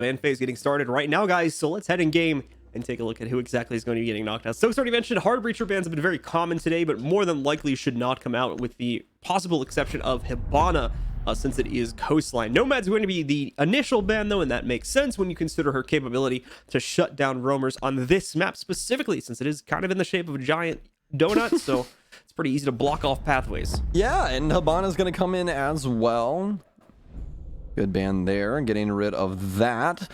Ban phase getting started right now, guys. So let's head in game and take a look at who exactly is going to be getting knocked out. So, already mentioned, hard breacher bans have been very common today, but more than likely should not come out, with the possible exception of Hibana, since it is Coastline. Nomad's going to be the initial ban, though, and that makes sense when you consider her capability to shut down roamers on this map specifically, since it is kind of in the shape of a giant donut. So it's pretty easy to block off pathways. Yeah, and Hibana's going to come in as well. Good ban there, getting rid of that.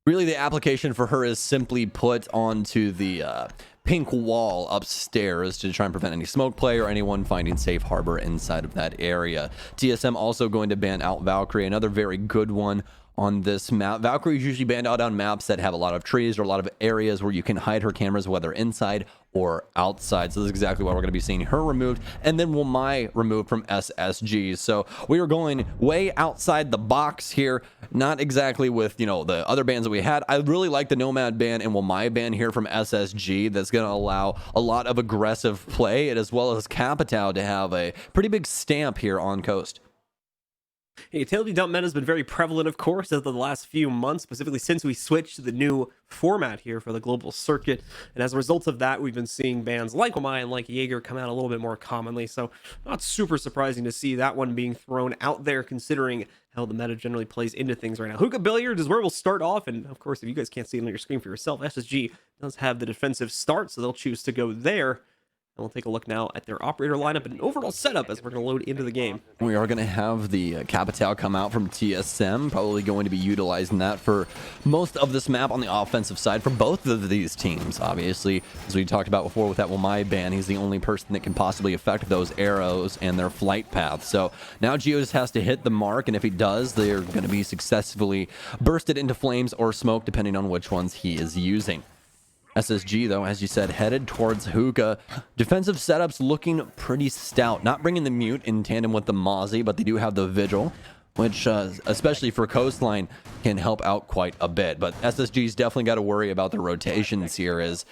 Really, the application for her is simply put onto the pink wall upstairs to try and prevent any smoke play or anyone finding safe harbor inside of that area. TSM also going to ban out Valkyrie, another very good one on this map. Valkyrie is usually banned out on maps that have a lot of trees or a lot of areas where you can hide her cameras, whether inside or outside. So this is exactly why we're going to be seeing her removed, and then Wilmai removed from SSG. So we are going way outside the box here, not exactly with, you know, the other bans that we had. I really like the Nomad ban and Wilmai ban here from SSG. That's going to allow a lot of aggressive play, and as well as Capitao to have a pretty big stamp here on Coast. Utility dump meta has been very prevalent, of course, over the last few months, specifically since we switched to the new format here for the global circuit. And as a result of that, we've been seeing bans like Wamai and like Jaeger come out a little bit more commonly. So not super surprising to see that one being thrown out there, considering how the meta generally plays into things right now. Hookah Billiards is where we'll start off. And of course, if you guys can't see it on your screen for yourself, SSG does have the defensive start, so they'll choose to go there. And we'll take a look now at their operator lineup and overall setup as we're going to load into the game. We are going to have the Capitao come out from TSM, probably going to be utilizing that for most of this map on the offensive side for both of these teams. Obviously, as we talked about before with that Wilmai ban, he's the only person that can possibly affect those arrows and their flight path. So now Geo just has to hit the mark, and if he does, they're going to be successfully bursted into flames or smoke, depending on which ones he is using. SSG, though, as you said, headed towards Hookah. Defensive setups looking pretty stout. Not bringing the Mute in tandem with the Mozzie, but they do have the Vigil, which, especially for Coastline, can help out quite a bit. But SSG's definitely got to worry about the rotations here, as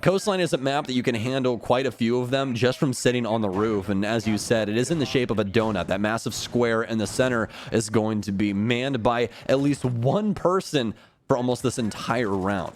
Coastline is a map that you can handle quite a few of them just from sitting on the roof. And as you said, it is in the shape of a donut. That massive square in the center is going to be manned by at least one person for almost this entire round.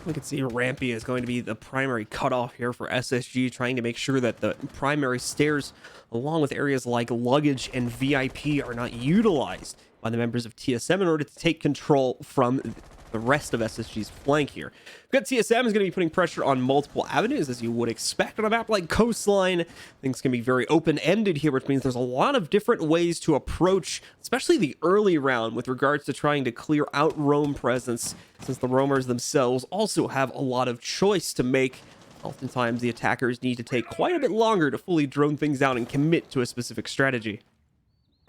We can see Rampy is going to be the primary cutoff here for SSG, trying to make sure that the primary stairs, along with areas like luggage and VIP, are not utilized by the members of TSM in order to take control from the rest of SSG's flank here. We've got TSM is going to be putting pressure on multiple avenues, as you would expect on a map like Coastline. Things can be very open-ended here, which means there's a lot of different ways to approach, especially the early round, with regards to trying to clear out roam presence, since the roamers themselves also have a lot of choice to make. Oftentimes, the attackers need to take quite a bit longer to fully drone things down and commit to a specific strategy.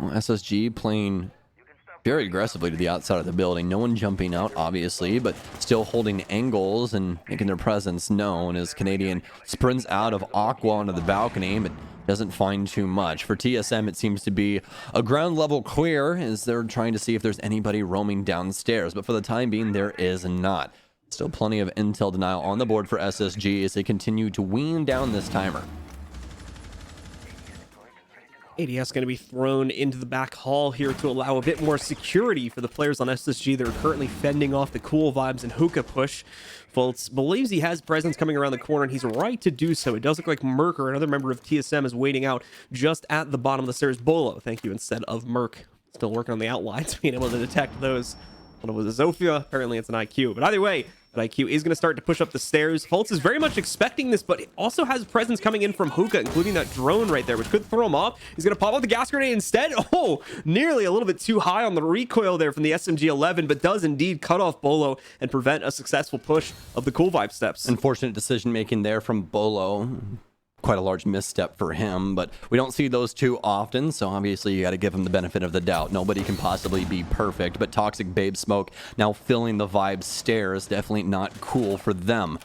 Well, SSG playing very aggressively to the outside of the building. No one jumping out, obviously, but still holding angles and making their presence known as Canadian sprints out of Aqua onto the balcony, but doesn't find too much. For TSM, it seems to be a ground level clear as they're trying to see if there's anybody roaming downstairs, but for the time being, there is not. Still plenty of intel denial on the board for SSG as they continue to wean down this timer. ADS going to be thrown into the back hall here to allow a bit more security for the players on SSG that are currently fending off the cool vibes and hookah push. Fultz believes he has presence coming around the corner, and he's right to do so. It does look like Merc, or another member of TSM, is waiting out just at the bottom of the stairs. Bolo, thank you, instead of Merc. Still working on the outlines, being able to detect those. One was a Zofia, apparently it's an IQ. But either way, that IQ is going to start to push up the stairs. Fultz is very much expecting this, but it also has presence coming in from Hookah, including that drone right there, which could throw him off. He's going to pop out the gas grenade instead. Oh, nearly a little bit too high on the recoil there from the SMG-11, but does indeed cut off Bolo and prevent a successful push of the cool vibe steps. Unfortunate decision making there from Bolo. Quite a large misstep for him, but we don't see those too often, so obviously you got to give him the benefit of the doubt. Nobody can possibly be perfect, but Toxic Babe Smoke now filling the vibe stairs, definitely not cool for them.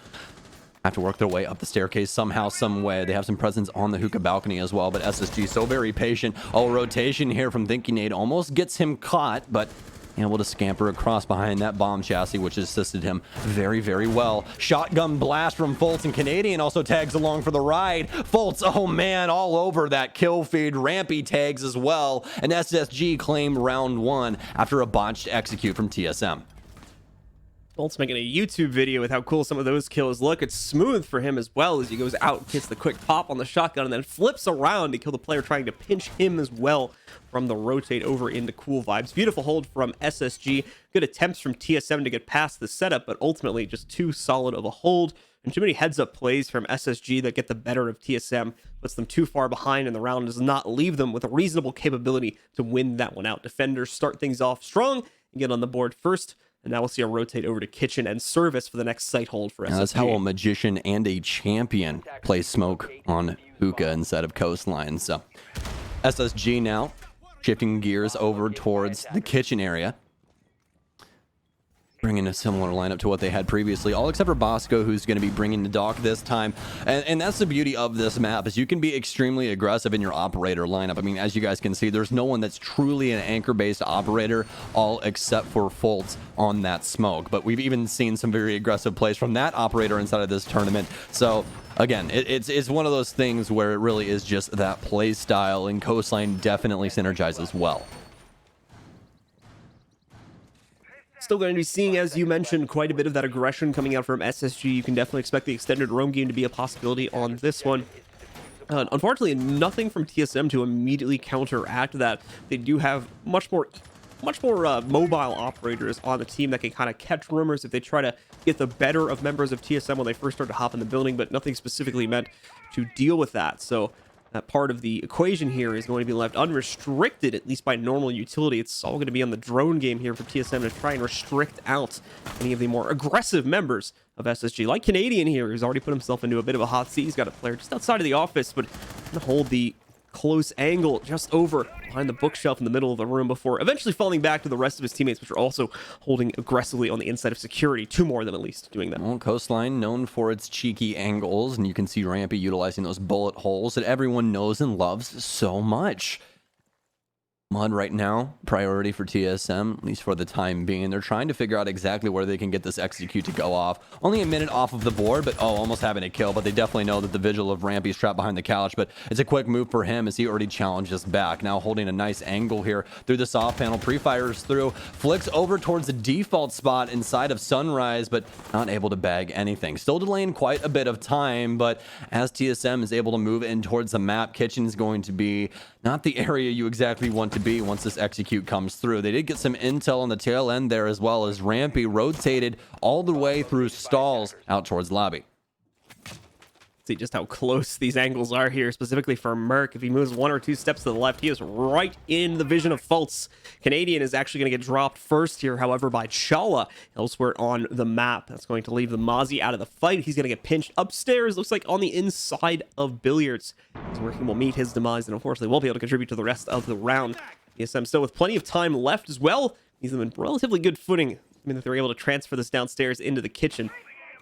Have to work their way up the staircase somehow, some way. They have some presence on the hookah balcony as well, but SSG so very patient. Oh, rotation here from Thinking Aid almost gets him caught, but able to scamper across behind that bomb chassis, which assisted him very, very well. Shotgun blast from Fultz, and Canadian also tags along for the ride. Fultz, oh man, all over that kill feed. Rampy tags as well, and SSG claimed round 1 after a botched execute from TSM. Fultz making a YouTube video with how cool some of those kills look. It's smooth for him as well as he goes out, gets the quick pop on the shotgun, and then flips around to kill the player trying to pinch him as well from the rotate over into Cool Vibes. Beautiful hold from SSG. Good attempts from TSM to get past the setup, but ultimately just too solid of a hold. And too many heads-up plays from SSG that get the better of TSM, puts them too far behind in the round, does not leave them with a reasonable capability to win that one out. Defenders start things off strong and get on the board first. And now we'll see a rotate over to kitchen and service for the next site hold for SSG. Now that's how a magician and a champion play smoke on hookah instead of coastline. So SSG now shifting gears over towards the kitchen area, bringing a similar lineup to what they had previously, all except for Bosco, who's going to be bringing the dock this time. And that's the beauty of this map, is you can be extremely aggressive in your operator lineup. I mean, as you guys can see, there's no one that's truly an anchor-based operator, all except for Fultz on that smoke. But we've even seen some very aggressive plays from that operator inside of this tournament. So again, it's one of those things where it really is just that play style, and coastline definitely synergizes well. Still going to be seeing, as you mentioned, quite a bit of that aggression coming out from SSG. You can definitely expect the extended roam game to be a possibility on this one. Unfortunately, nothing from TSM to immediately counteract that. They do have much more mobile operators on the team that can kind of catch rumors if they try to get the better of members of TSM when they first start to hop in the building, but nothing specifically meant to deal with that. So that part of the equation here is going to be left unrestricted, at least by normal utility. It's all going to be on the drone game here for TSM to try and restrict out any of the more aggressive members of SSG. Like Canadian here, who's already put himself into a bit of a hot seat. He's got a player just outside of the office, but going to hold the close angle just over behind the bookshelf in the middle of the room before eventually falling back to the rest of his teammates, which are also holding aggressively on the inside of security. 2 more of them at least doing that. Well, coastline known for its cheeky angles, and you can see Rampy utilizing those bullet holes that everyone knows and loves so much. Mud right now, priority for TSM, at least for the time being. They're trying to figure out exactly where they can get this execute to go off. Only a minute off of the board, but almost having a kill. But they definitely know that the vigil of Rampy's trapped behind the couch. But it's a quick move for him as he already challenged us back. Now holding a nice angle here through the soft panel. Pre-fires through, flicks over towards the default spot inside of Sunrise, but not able to bag anything. Still delaying quite a bit of time, but as TSM is able to move in towards the map, kitchen is going to be not the area you exactly want to be once this execute comes through. They did get some intel on the tail end there, as well as Rampy rotated all the way through stalls out towards lobby. See just how close these angles are here, specifically for Merc. If he moves 1 or 2 steps to the left, he is right in the vision of Fultz. Canadian is actually going to get dropped first here, however, by Chala elsewhere on the map. That's going to leave the Mozzie out of the fight. He's going to get pinched upstairs, looks like on the inside of Billiards. His working will meet his demise and unfortunately won't be able to contribute to the rest of the round. TSM still with plenty of time left as well. He's in relatively good footing. I mean, that they're able to transfer this downstairs into the kitchen.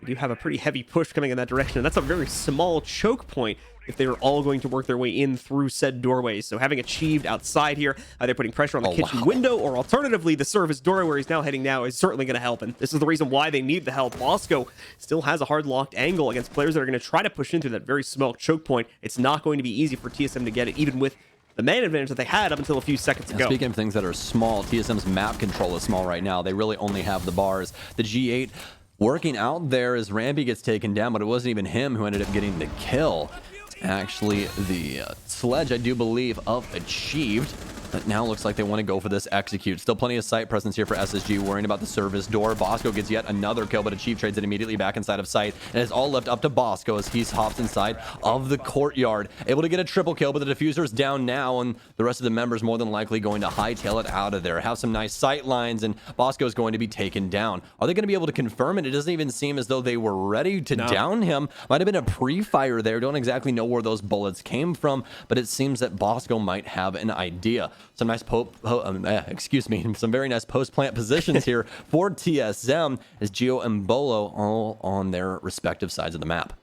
We do have a pretty heavy push coming in that direction, and that's a very small choke point if they are all going to work their way in through said doorways. So having achieved outside here, either putting pressure on the kitchen window or alternatively the service doorway where he's now heading now is certainly going to help. And this is the reason why they need the help. Bosco still has a hard locked angle against players that are going to try to push into that very small choke point. It's not going to be easy for TSM to get it, even with the man advantage that they had up until a few seconds ago. Speaking of things that are small, TSM's map control is small right now. They really only have the bars. The G8 working out there as Rampy gets taken down, but it wasn't even him who ended up getting the kill. It's actually the sledge, I do believe, of Achieved. But now looks like they want to go for this execute. Still plenty of site presence here for SSG, worrying about the service door. Bosco gets yet another kill, but Achieve trades it immediately back inside of sight. And it's all left up to Bosco as he's hopped inside of the courtyard. Able to get a triple kill, but the diffuser's down now, and the rest of the members more than likely going to hightail it out of there. Have some nice sight lines, and Bosco's going to be taken down. Are they going to be able to confirm it? It doesn't even seem as though they were ready to down him. Might have been a pre-fire there. Don't exactly know where those bullets came from, but it seems that Bosco might have an idea. Some nice some very nice post-plant positions here for TSM as Gio and Bolo all on their respective sides of the map.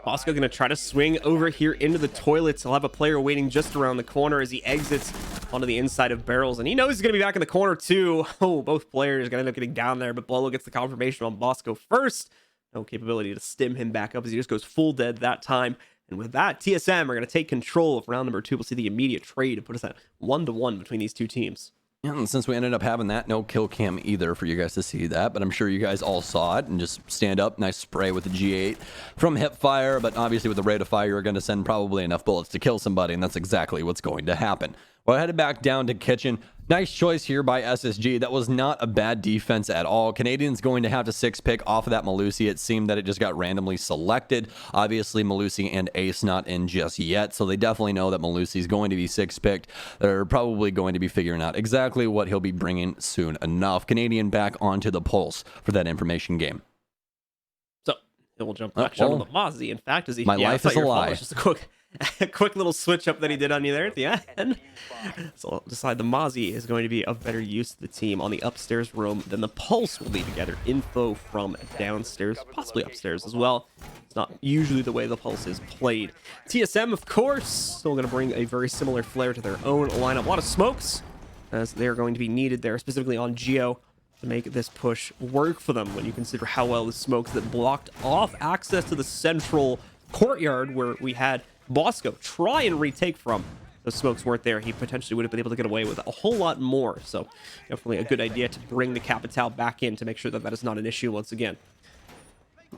Bosco gonna try to swing over here into the toilets. He'll have a player waiting just around the corner as he exits onto the inside of barrels, and he knows he's gonna be back in the corner too. Oh, both players are gonna end up getting down there, but Bolo gets the confirmation on Bosco first. No capability to stim him back up as he just goes full dead that time. And with that, TSM are going to take control of round number 2. We'll see the immediate trade to put us at 1-1 between these two teams. And since we ended up having that, no kill cam either for you guys to see that, but I'm sure you guys all saw it. And just stand up, nice spray with the G8 from hipfire, but obviously with the rate of fire, you're going to send probably enough bullets to kill somebody, and that's exactly what's going to happen. Well, headed back down to kitchen. Nice choice here by SSG. That was not a bad defense at all. Canadian's going to have to 6-pick off of that Malusi. It seemed that it just got randomly selected. Obviously, Malusi and Ace not in just yet, so they definitely know that Malusi's going to be 6-picked. They're probably going to be figuring out exactly what he'll be bringing soon enough. Canadian back onto the pulse for that information game. So, it will jump back on the Mozzie, in fact, as he... My life is a lie. Just a quick little switch up that he did on you there at the end. So I'll decide the Mozzie is going to be of better use to the team on the upstairs room than the Pulse will be to gather info from downstairs, possibly upstairs as well. It's not usually the way the Pulse is played. TSM, of course, still going to bring a very similar flair to their own lineup. A lot of smokes, as they're going to be needed there, specifically on Geo, to make this push work for them when you consider how well the smokes that blocked off access to the central courtyard where we had Bosco try and retake from. The smokes weren't there. He potentially would have been able to get away with a whole lot more. So definitely a good idea to bring the Capital back in to make sure that that is not an issue once again.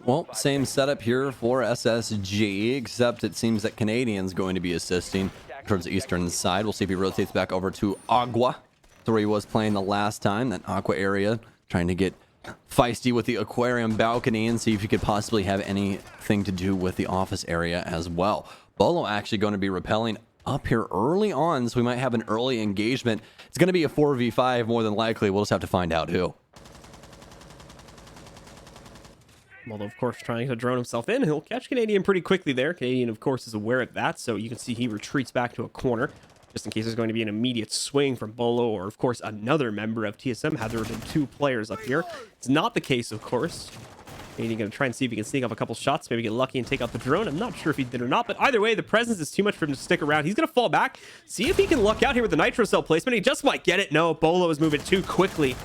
Well, same setup here for SSG, except it seems that Canadian's going to be assisting towards the eastern side. We'll see if he rotates back over to Agua. That's where he was playing the last time, that Aqua area, trying to get feisty with the aquarium balcony and see if he could possibly have anything to do with the office area as well. Bolo actually going to be repelling up here early on, so we might have an early engagement. It's going to be a 4v5 more than likely. We'll just have to find out who. Although, of course, trying to drone himself in, he'll catch Canadian pretty quickly there. Canadian, of course, is aware of that, so you can see he retreats back to a corner, just in case there's going to be an immediate swing from Bolo or, of course, another member of TSM, had there been two players up here. It's not the case, of course. Canadian going to try and see if he can sneak off a couple shots, maybe get lucky and take out the drone. I'm not sure if he did or not, but either way, the presence is too much for him to stick around. He's going to fall back, see if he can luck out here with the nitro cell placement. He just might get it. No, Bolo is moving too quickly,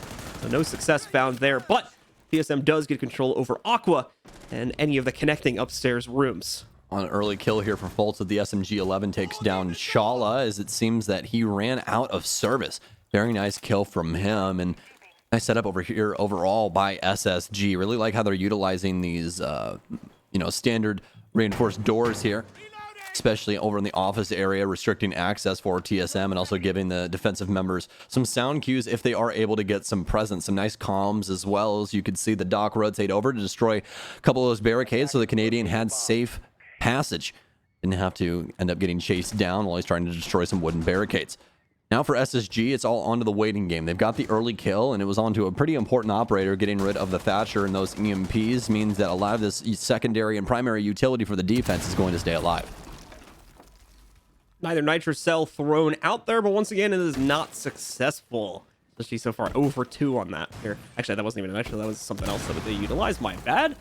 so no success found there, but TSM does get control over Aqua and any of the connecting upstairs rooms. On an early kill here for Fultz, the SMG-11 takes down Shala, as it seems that he ran out of service. Very nice kill from him, and nice setup over here overall by SSG. Really like how they're utilizing these, standard reinforced doors here, especially over in the office area, restricting access for TSM and also giving the defensive members some sound cues if they are able to get some presence, some nice comms, as well as you could see the dock rotate over to destroy a couple of those barricades so the Canadian had safe passage. Didn't have to end up getting chased down while he's trying to destroy some wooden barricades. Now for SSG, it's all onto the waiting game. They've got the early kill, and it was onto a pretty important operator. Getting rid of the Thatcher and those EMPs means that a lot of this secondary and primary utility for the defense is going to stay alive. Neither nitro cell thrown out there, but once again, it is not successful. Especially so far, over 2 on that here. Actually, that wasn't even a nitro, that was something else that they utilized. My bad.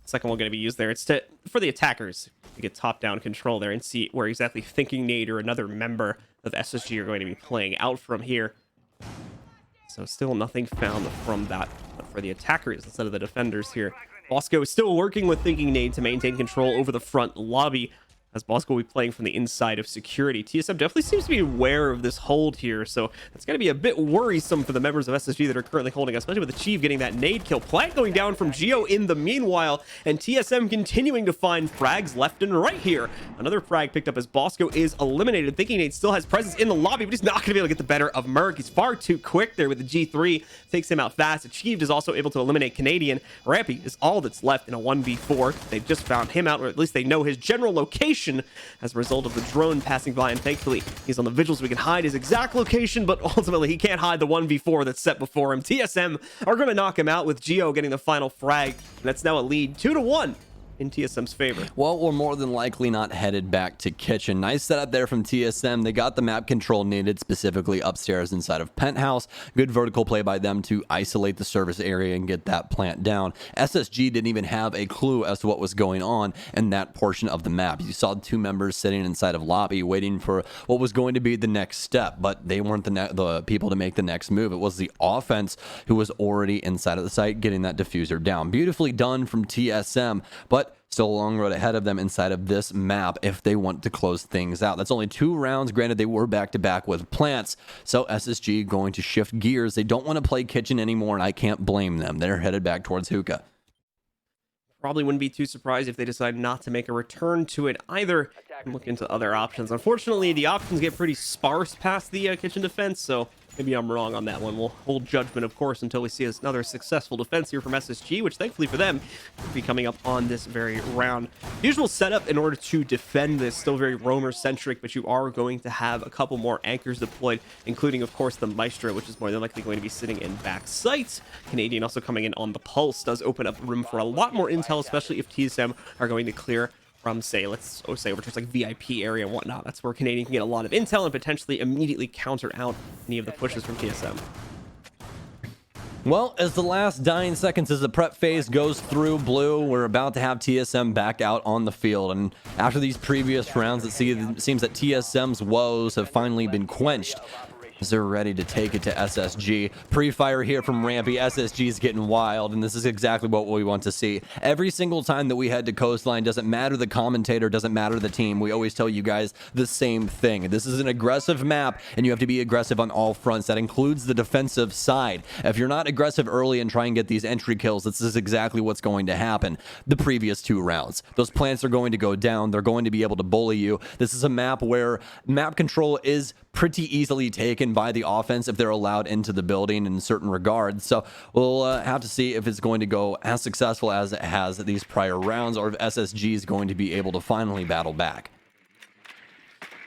Second one going to be used there. It's for the attackers to get top-down control there and see where exactly Thinking Nate or another member of SSG are going to be playing out from here. So still nothing found from that, but for the attackers instead of the defenders here. Bosco is still working with Thinking Nate to maintain control over the front lobby, as Bosco will be playing from the inside of security. TSM definitely seems to be aware of this hold here, so that's going to be a bit worrisome for the members of SSG that are currently holding, especially with Achieve getting that nade kill. Plant going down from Geo in the meanwhile, and TSM continuing to find frags left and right here. Another frag picked up as Bosco is eliminated. Thinking Nate still has presence in the lobby, but he's not going to be able to get the better of Merc. He's far too quick there with the G3. Takes him out fast. Achieved is also able to eliminate Canadian. Rampy is all that's left in a 1v4. They've just found him out, or at least they know his general location as a result of the drone passing by, and thankfully he's on the vigil so we can hide his exact location, but ultimately he can't hide the 1v4 that's set before him. TSM are going to knock him out with Geo getting the final frag, and that's now a lead 2-1 in TSM's favor. Well, we're more than likely not headed back to kitchen. Nice setup there from TSM. They got the map control needed, specifically upstairs inside of penthouse. Good vertical play by them to isolate the service area and get that plant down. SSG didn't even have a clue as to what was going on in that portion of the map. You saw 2 members sitting inside of lobby waiting for what was going to be the next step, but they weren't the people to make the next move. It was the offense who was already inside of the site getting that diffuser down. Beautifully done from TSM, but still a long road ahead of them inside of this map if they want to close things out. That's only 2 rounds. Granted, they were back-to-back with plants, so SSG going to shift gears. They don't want to play kitchen anymore, and I can't blame them. They're headed back towards hookah. Probably wouldn't be too surprised if they decide not to make a return to it either and look into other options. Unfortunately, the options get pretty sparse past the kitchen defense, so maybe I'm wrong on that one. We'll hold judgment, of course, until we see another successful defense here from SSG, which thankfully for them will be coming up on this very round. Usual setup in order to defend this, still very roamer-centric, but you are going to have a couple more anchors deployed, including, of course, the Maestro, which is more than likely going to be sitting in back sight. Canadian also coming in on the Pulse does open up room for a lot more intel, especially if TSM are going to clear from, say, let's say over towards like VIP area and whatnot. That's where Canadian can get a lot of intel and potentially immediately counter out any of the pushes from TSM. Well, as the last dying seconds as the prep phase goes through blue, we're about to have TSM back out on the field. And after these previous rounds, it seems that TSM's woes have finally been quenched, as they're ready to take it to SSG. Pre-fire here from Rampy. SSG is getting wild, and this is exactly what we want to see. Every single time that we head to Coastline, doesn't matter the commentator, doesn't matter the team, we always tell you guys the same thing. This is an aggressive map, and you have to be aggressive on all fronts. That includes the defensive side. If you're not aggressive early and try and get these entry kills, this is exactly what's going to happen. The previous 2 rounds. Those plants are going to go down. They're going to be able to bully you. This is a map where map control is pretty easily taken by the offense if they're allowed into the building in certain regards. So we'll have to see if it's going to go as successful as it has these prior rounds, or if SSG is going to be able to finally battle back.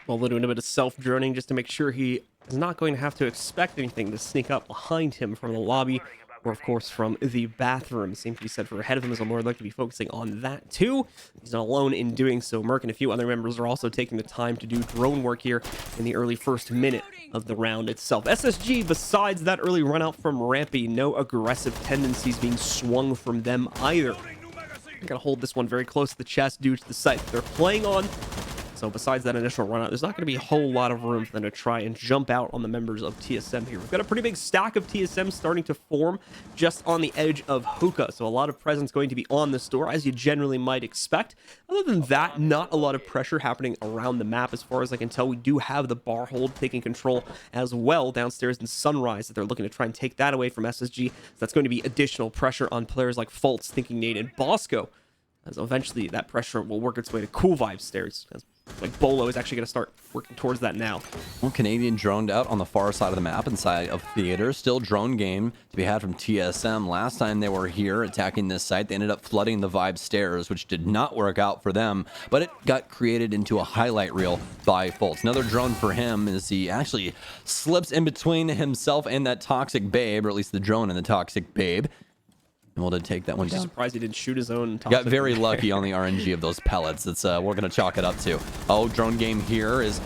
Well, we're doing a bit of self-droning just to make sure he is not going to have to expect anything to sneak up behind him from the lobby, or of course from the bathroom. Same to be said for ahead of him, as I'm more likely to be focusing on that too. He's not alone in doing so. Merc and a few other members are also taking the time to do drone work here in the early first minute of the round itself. SSG, besides that early run out from Rampy, no aggressive tendencies being swung from them either. I'm gonna hold this one very close to the chest due to the site that they're playing on. So besides that initial run out, there's not going to be a whole lot of room for them to try and jump out on the members of TSM here. We've got a pretty big stack of TSM starting to form just on the edge of hookah. So a lot of presence going to be on this door, as you generally might expect. Other than that, not a lot of pressure happening around the map. As far as I can tell, we do have the bar hold taking control as well downstairs in Sunrise, that they're looking to try and take that away from SSG. So that's going to be additional pressure on players like Fultz, Thinking Nate, and Bosco, as eventually that pressure will work its way to Cool Vibe stairs. Like Bolo is actually going to start working towards that now. Well, Canadian droned out on the far side of the map inside of Theater. Still drone game to be had from TSM. Last time they were here attacking this site, they ended up flooding the Vibe stairs, which did not work out for them, but it got created into a highlight reel by Fultz. Another drone for him as he actually slips in between himself and that Toxic Babe, or at least the drone and the Toxic Babe. Able to take that one down. I'm surprised he didn't shoot his own. Got very lucky on the RNG of those pellets. It's we're gonna chalk it up to. Oh, drone game here is.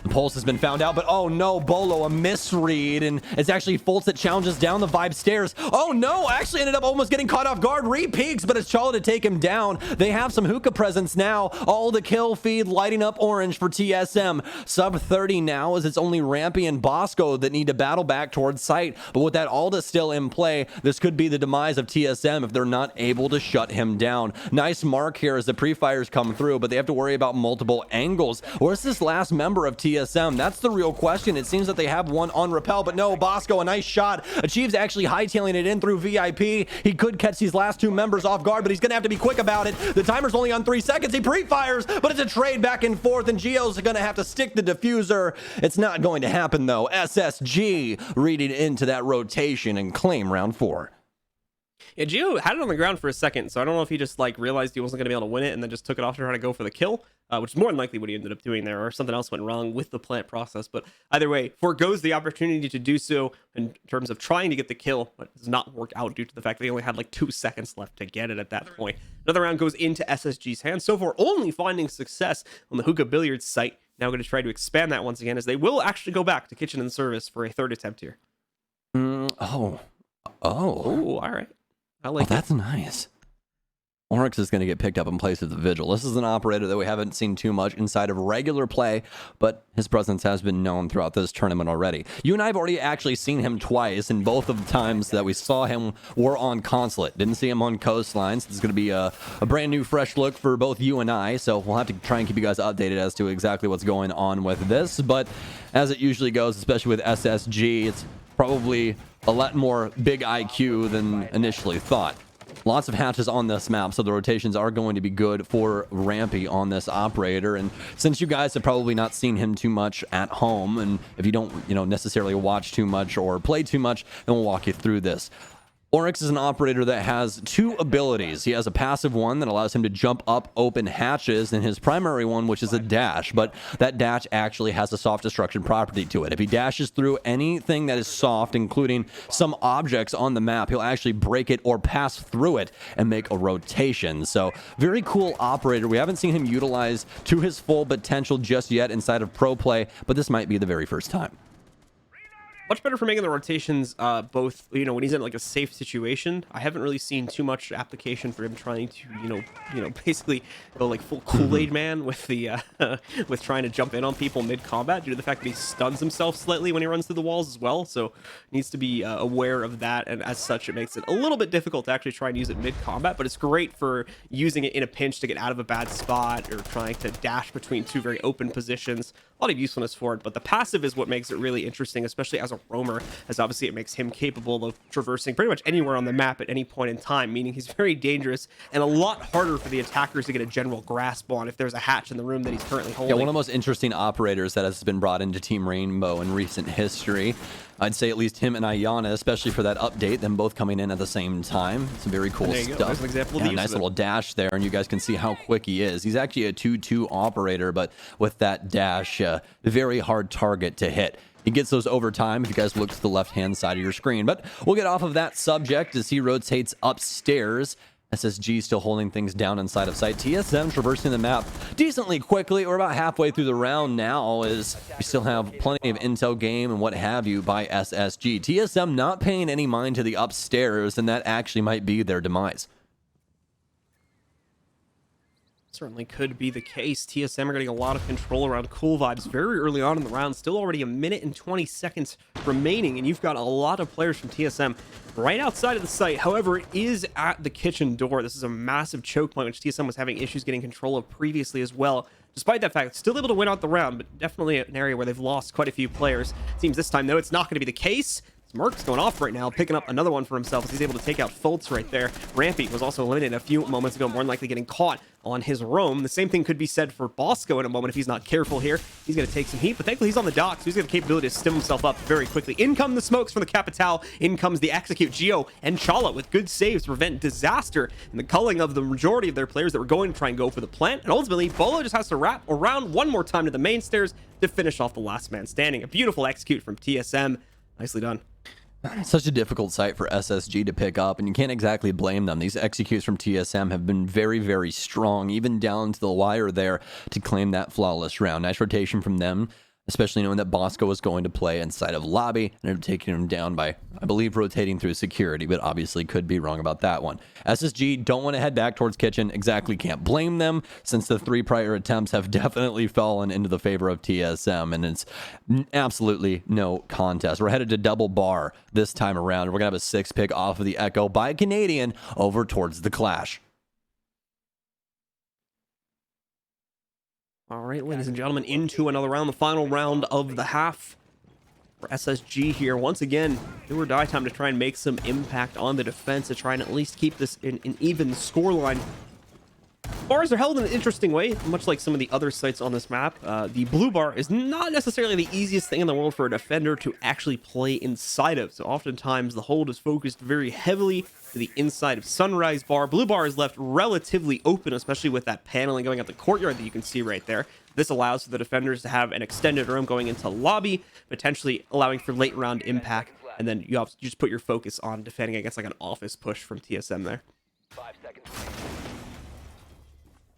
The pulse has been found out, but oh no, Bolo, a misread, and it's actually Fultz that challenges down the Vibe stairs. Oh no, actually ended up almost getting caught off guard. Re-peeks, but it's Chala to take him down. They have some hookah presence now. All the kill feed lighting up orange for TSM. Sub 30 now, as it's only Rampy and Bosco that need to battle back towards site. But with that Alda still in play, this could be the demise of TSM if they're not able to shut him down. Nice mark here as the pre-fires come through, but they have to worry about multiple angles. Where's this last member of TSM? That's the real question. It seems that they have one on rappel, but no, Bosco, a nice shot. Achieves actually hightailing it in through VIP. He could catch these last 2 members off guard, but he's gonna have to be quick about it. The timer's only on 3 seconds. He pre-fires, but it's a trade back and forth, and Geo's gonna have to stick the diffuser. It's not going to happen though. SSG reading into that rotation and claim round 4. Yeah, Gio had it on the ground for a second, so I don't know if he just like realized he wasn't going to be able to win it and then just took it off to try to go for the kill, which is more than likely what he ended up doing there, or something else went wrong with the plant process. But either way, forgoes the opportunity to do so in terms of trying to get the kill, but does not work out due to the fact that he only had like 2 seconds left to get it at that point. Another round goes into SSG's hands, so far only finding success on the hookah billiards site. Now going to try to expand that once again, as they will actually go back to kitchen and service for a 3rd attempt here. Oh, all right. I like that's nice. Oryx is going to get picked up in place of the Vigil. This is an operator that we haven't seen too much inside of regular play, but his presence has been known throughout this tournament already. You and I have already actually seen him twice, and both of the times that we saw him were on Consulate. Didn't see him on Coastlines. This is going to be a brand new, fresh look for both you and I, so we'll have to try and keep you guys updated as to exactly what's going on with this. But as it usually goes, especially with SSG, it's probably a lot more big IQ than initially thought. Lots of hatches on this map, so the rotations are going to be good for Rampy on this operator. And since you guys have probably not seen him too much at home, and if you don't, necessarily watch too much or play too much, then we'll walk you through this. Oryx is an operator that has 2 abilities. He has a passive one that allows him to jump up open hatches, and his primary one, which is a dash, but that dash actually has a soft destruction property to it. If he dashes through anything that is soft, including some objects on the map, he'll actually break it or pass through it and make a rotation. So very cool operator. We haven't seen him utilized to his full potential just yet inside of pro play, but this might be the very first time. Much better for making the rotations, both, when he's in like a safe situation. I haven't really seen too much application for him trying to, basically go like full Kool-Aid man with the, with trying to jump in on people mid-combat due to the fact that he stuns himself slightly when he runs through the walls as well. So needs to be aware of that. And as such, it makes it a little bit difficult to actually try and use it mid-combat, but it's great for using it in a pinch to get out of a bad spot or trying to dash between 2 very open positions. A lot of usefulness for it, but the passive is what makes it really interesting, especially as a roamer, as obviously it makes him capable of traversing pretty much anywhere on the map at any point in time, meaning he's very dangerous and a lot harder for the attackers to get a general grasp on if there's a hatch in the room that he's currently holding. Yeah, one of the most interesting operators that has been brought into Team Rainbow in recent history. I'd say at least him and Ayana, especially for that update, them both coming in at the same time. Some very cool stuff. There's an example of the use nice of little dash there, and you guys can see how quick he is. He's actually a 2-2 operator, but with that dash, very hard target to hit. He gets those over time if you guys look to the left-hand side of your screen. But we'll get off of that subject as he rotates upstairs. SSG still holding things down inside of sight. TSM traversing the map decently quickly. We're about halfway through the round now, as we still have plenty of intel game and what have you by SSG. TSM not paying any mind to the upstairs, and that actually might be their demise. Certainly could be the case. TSM are getting a lot of control around cool vibes very early on in the round. Still already 1 minute and 20 seconds remaining, and you've got a lot of players from TSM right outside of the site. However, it is at the kitchen door. This is a massive choke point, which TSM was having issues getting control of previously as well. Despite that fact, still able to win out the round, but definitely an area where they've lost quite a few players. Seems this time, though, it's not going to be the case. Merc's going off right now, picking up another one for himself as he's able to take out Fultz right there. Rampy was also eliminated a few moments ago, more than likely getting caught on his roam. The same thing could be said for Bosco in a moment if he's not careful here. He's going to take some heat, but thankfully he's on the dock, so he's got the capability to stim himself up very quickly. In come the smokes from the Capital. In comes the execute. Gio and Chala with good saves to prevent disaster and the culling of the majority of their players that were going to try and go for the plant. And ultimately, Bolo just has to wrap around one more time to the main stairs to finish off the last man standing. A beautiful execute from TSM. Nicely done. Such a difficult site for SSG to pick up, and you can't exactly blame them. These executes from TSM have been very, very strong, even down to the wire there to claim that flawless round. Nice rotation from them, especially knowing that Bosco was going to play inside of lobby and taking him down by, I believe, rotating through security, but obviously could be wrong about that one. SSG don't want to head back towards kitchen. Exactly can't blame them, since the 3 prior attempts have definitely fallen into the favor of TSM, and it's absolutely no contest. We're headed to double bar this time around. We're going to have a 6 pick off of the Echo by Canadian over towards the Clash. All right, ladies and gentlemen, into another round, the final round of the half for SSG here. Once again, do or die time to try and make some impact on the defense to try and at least keep this in an even scoreline. Bars are held in an interesting way, much like some of the other sites on this map. The blue bar is not necessarily the easiest thing in the world for a defender to actually play inside of. So oftentimes the hold is focused very heavily to the inside of Sunrise bar. Blue bar is left relatively open, especially with that paneling going out the courtyard that you can see right there. This allows for the defenders to have an extended room going into lobby, potentially allowing for late round impact. And then you just put your focus on defending against like an office push from TSM there. 5 seconds.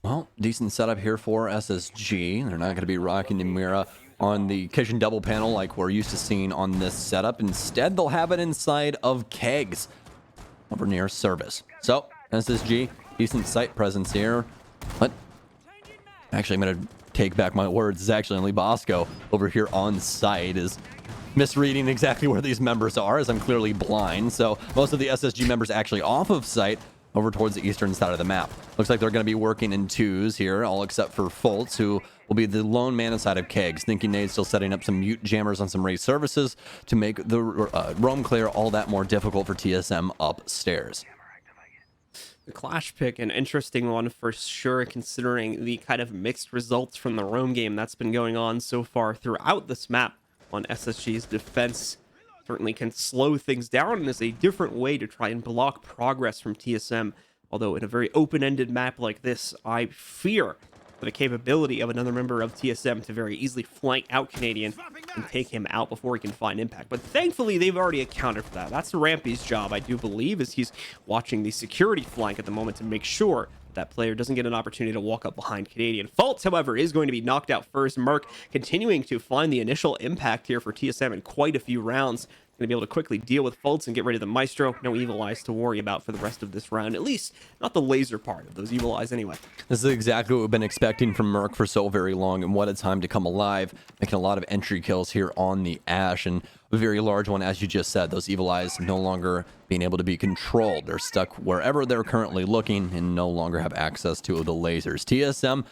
Well, decent setup here for SSG. They're not going to be rocking the Mira on the kitchen double panel like we're used to seeing on this setup. Instead, they'll have it inside of kegs over near service. So, SSG, decent site presence here. But actually, I'm going to take back my words. It's actually only Bosco over here on site is misreading exactly where these members are, as I'm clearly blind. So most of the SSG members actually off of site over towards the eastern side of the map. Looks like they're going to be working in twos here, all except for Fultz, who will be the lone man inside of kegs. Thinking Nade's still setting up some mute jammers on some raised services to make the roam clear all that more difficult for TSM upstairs. The Clash pick, an interesting one for sure, considering the kind of mixed results from the roam game that's been going on so far throughout this map on SSG's defense. Certainly can slow things down and is a different way to try and block progress from TSM. Although in a very open-ended map like this, I fear for the capability of another member of TSM to very easily flank out Canadian and take him out before he can find impact. But thankfully, they've already accounted for that. That's Rampy's job, I do believe, is he's watching the security flank at the moment to make sure that player doesn't get an opportunity to walk up behind Canadian. Fultz, however, is going to be knocked out first. Merc continuing to find the initial impact here for TSM in quite a few rounds. Going to be able to quickly deal with Fultz and get rid of the Maestro. No evil eyes to worry about for the rest of this round. At least not the laser part of those evil eyes anyway. This is exactly what we've been expecting from Merc for so very long, and what a time to come alive, making a lot of entry kills here on the Ash, and a very large one, as you just said. Those evil eyes no longer being able to be controlled. They're stuck wherever they're currently looking and no longer have access to the lasers. TSM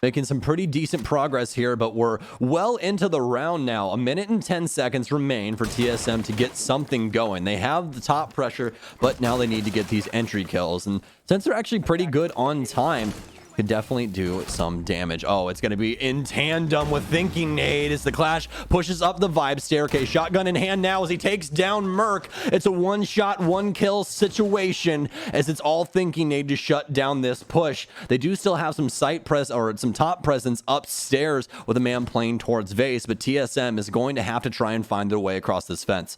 making some pretty decent progress here, but we're well into the round now. 1 minute and 10 seconds remain for TSM to get something going. They have the top pressure, but now they need to get these entry kills. And since they're actually pretty good on time, could definitely do some damage. Oh, it's going to be in tandem with Thinking Nade as the Clash pushes up the vibe staircase. Shotgun in hand now as he takes down Merc. It's a one-shot, one-kill situation as it's all Thinking Nade to shut down this push. They do still have some some top presence upstairs with a man playing towards Vase, but TSM is going to have to try and find their way across this fence.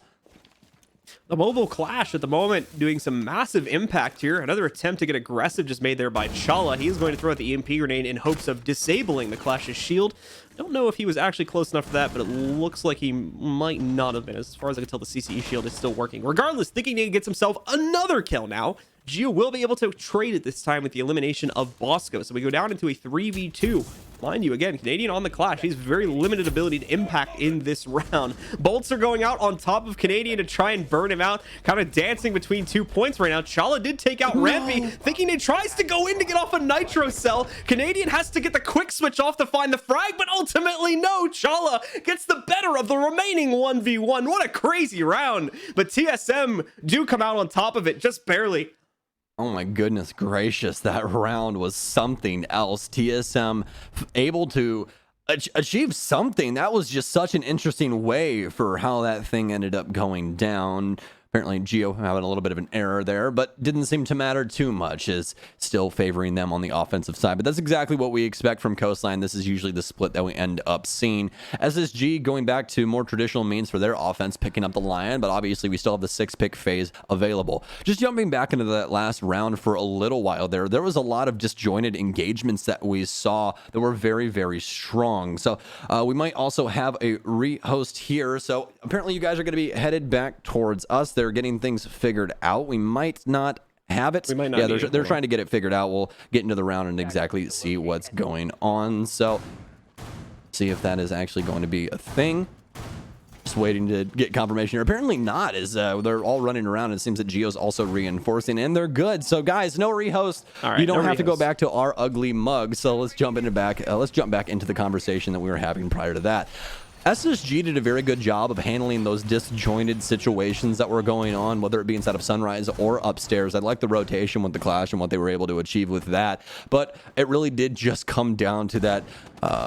The mobile Clash at the moment doing some massive impact here. Another attempt to get aggressive just made there by Chala. He is going to throw out the EMP grenade in hopes of disabling the Clash's shield. I don't know if he was actually close enough for that, but it looks like he might not have been. As far as I can tell, the CCE shield is still working. Regardless, Thinking Nade gets himself another kill now. Gio will be able to trade it this time with the elimination of Bosco. So we go down into a 3v2. Mind you, again, Canadian on the Clash. He's very limited ability to impact in this round. Bolts are going out on top of Canadian to try and burn him out. Kind of dancing between 2 points right now. Chala did take out Rampy. Thinking he tries to go in to get off a Nitro cell. Canadian has to get the quick switch off to find the frag, but ultimately no. Chala gets the better of the remaining 1v1. What a crazy round. But TSM do come out on top of it, just barely. Oh my goodness gracious, that round was something else. TSM able to achieve something. That was just such an interesting way for how that thing ended up going down. Apparently Gio having a little bit of an error there, but didn't seem to matter too much, is still favoring them on the offensive side. But that's exactly what we expect from Coastline. This is usually the split that we end up seeing. SSG going back to more traditional means for their offense, picking up the Lion, but obviously we still have the 6-pick phase available. Just jumping back into that last round for a little while there was a lot of disjointed engagements that we saw that were very, very strong. So we might also have a rehost here. So apparently you guys are going to be headed back towards us. They're getting things figured out. We might not have it. We might not. Yeah, they're trying to get it figured out. We'll get into the round and exactly see what's going on. So see if that is actually going to be a thing. Just waiting to get confirmation here. Apparently not, as they're all running around. It seems that Gio's also reinforcing, and they're good. So guys, no rehost. All right, you don't no have to go rehost. back to our ugly mug. So let's jump back into the conversation that we were having prior to that. SSG did a very good job of handling those disjointed situations that were going on, whether it be inside of Sunrise or upstairs. I like the rotation with the Clash and what they were able to achieve with that, but it really did just come down to that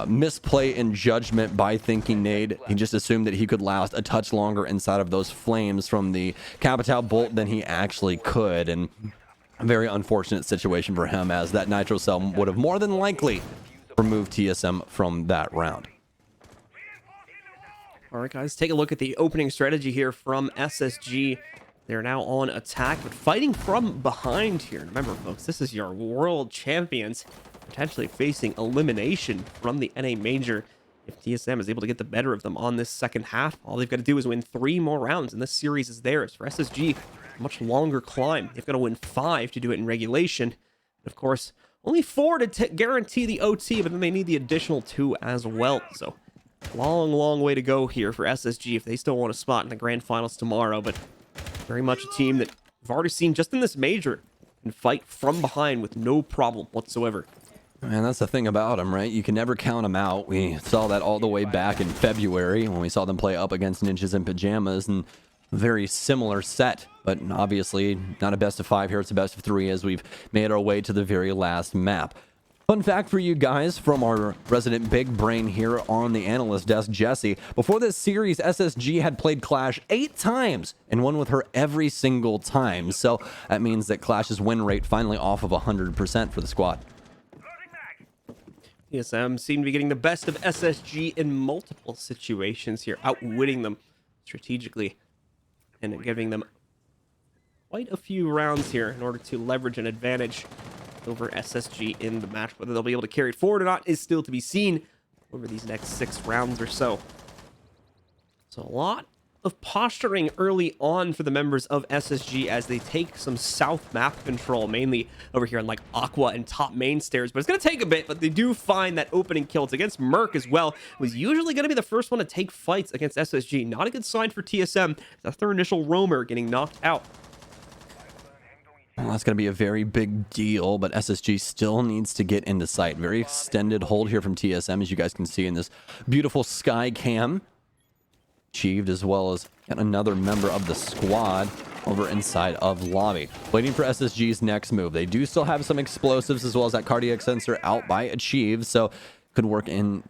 misplay in judgment by Thinking Nade. He just assumed that he could last a touch longer inside of those flames from the Capital Bolt than he actually could, and a very unfortunate situation for him, as that Nitro Cell would have more than likely removed TSM from that round. All right, guys, take a look at the opening strategy here from SSG. They're now on attack, but fighting from behind here. Remember, folks, this is your world champions potentially facing elimination from the NA Major. If TSM is able to get the better of them on this second half, all they've got to do is win 3 more rounds, and this series is theirs. For SSG, a much longer climb. They've got to win 5 to do it in regulation. And of course, only 4 to guarantee the OT, but then they need the additional 2 as well. So long way to go here for SSG if they still want a spot in the grand finals tomorrow, but very much a team that we've already seen just in this major can fight from behind with no problem whatsoever. And that's the thing about them, right? You can never count them out. We saw that all the way back in February when we saw them play up against Ninjas in Pajamas, and very similar set, but obviously not a best of 5 here. It's a best of 3 as we've made our way to the very last map. Fun fact for you guys from our resident big brain here on the analyst desk, Jesse. Before this series, SSG had played Clash 8 times and won with her every single time. So that means that Clash's win rate finally off of 100% for the squad. TSM seem to be getting the best of SSG in multiple situations here, outwitting them strategically and giving them quite a few rounds here in order to leverage an advantage over SSG in the match. Whether they'll be able to carry it forward or not is still to be seen over these next 6 rounds or so. So a lot of posturing early on for the members of SSG as they take some south map control, mainly over here on like Aqua and top main stairs. But it's going to take a bit, but they do find that opening kill. It's against Merc as well, who was usually going to be the first one to take fights against SSG. Not a good sign for TSM. That's their initial roamer getting knocked out. Well, that's going to be a very big deal, but SSG still needs to get into sight. Very extended hold here from TSM, as you guys can see in this beautiful sky cam. Achieved, as well as yet another member of the squad over inside of lobby. Waiting for SSG's next move. They do still have some explosives, as well as that cardiac sensor out by Achieve, so could work in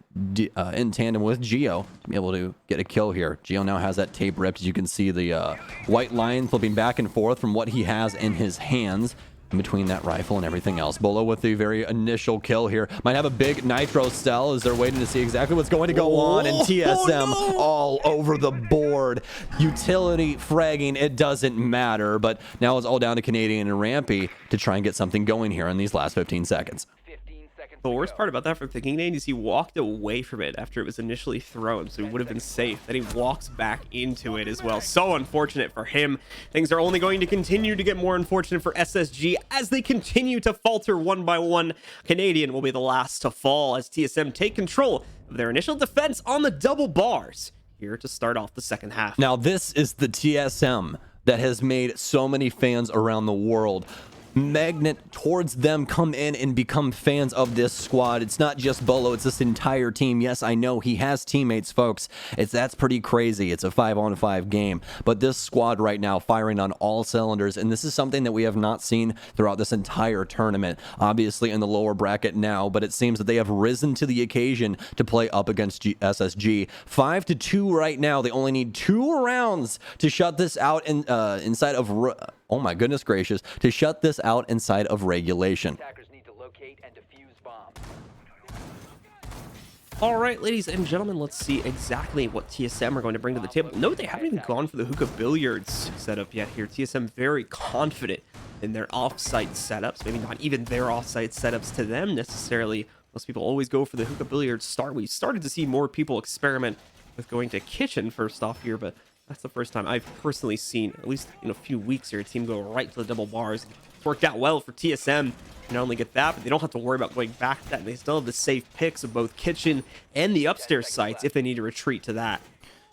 tandem with Geo to be able to get a kill here. Geo now has that tape ripped. As you can see the white line flipping back and forth from what he has in his hands in between that rifle and everything else. Bolo with the very initial kill here. Might have a big nitro cell as they're waiting to see exactly what's going to go on. And TSM all over the board. Utility fragging, it doesn't matter. But now it's all down to Canadian and Rampy to try and get something going here in these last 15 seconds. The worst part about that for Thinking Nade is he walked away from it after it was initially thrown, so he would have been safe. Then he walks back into it as well. So unfortunate for him. Things are only going to continue to get more unfortunate for SSG as they continue to falter one by one. Canadian will be the last to fall as TSM take control of their initial defense on the double bars here to start off the second half. Now this is the TSM that has made so many fans around the world magnet towards them, come in and become fans of this squad. It's not just Bolo, it's this entire team. Yes, I know he has teammates, folks. That's pretty crazy. It's a 5-on-5 game, but this squad right now firing on all cylinders, and this is something that we have not seen throughout this entire tournament. Obviously in the lower bracket now, but it seems that they have risen to the occasion to play up against SSG. 5-2 right now. They only need 2 rounds to shut this out inside of oh my goodness gracious, to shut this out inside of regulation. Attackers need to locate and defuse bomb. All right, ladies and gentlemen, let's see exactly what TSM are going to bring to the table. Note they haven't even gone for the hookah billiards setup yet here. TSM very confident in their off-site setups. Maybe not even their off-site setups to them necessarily. Most people always go for the hookah billiards start. We started to see more people experiment with going to kitchen first off here, but that's the first time I've personally seen, at least in a few weeks here, a team go right to the double bars. It's worked out well for TSM. You not only get that, but they don't have to worry about going back to that. They still have the safe picks of both kitchen and the upstairs sites if they need to retreat to that.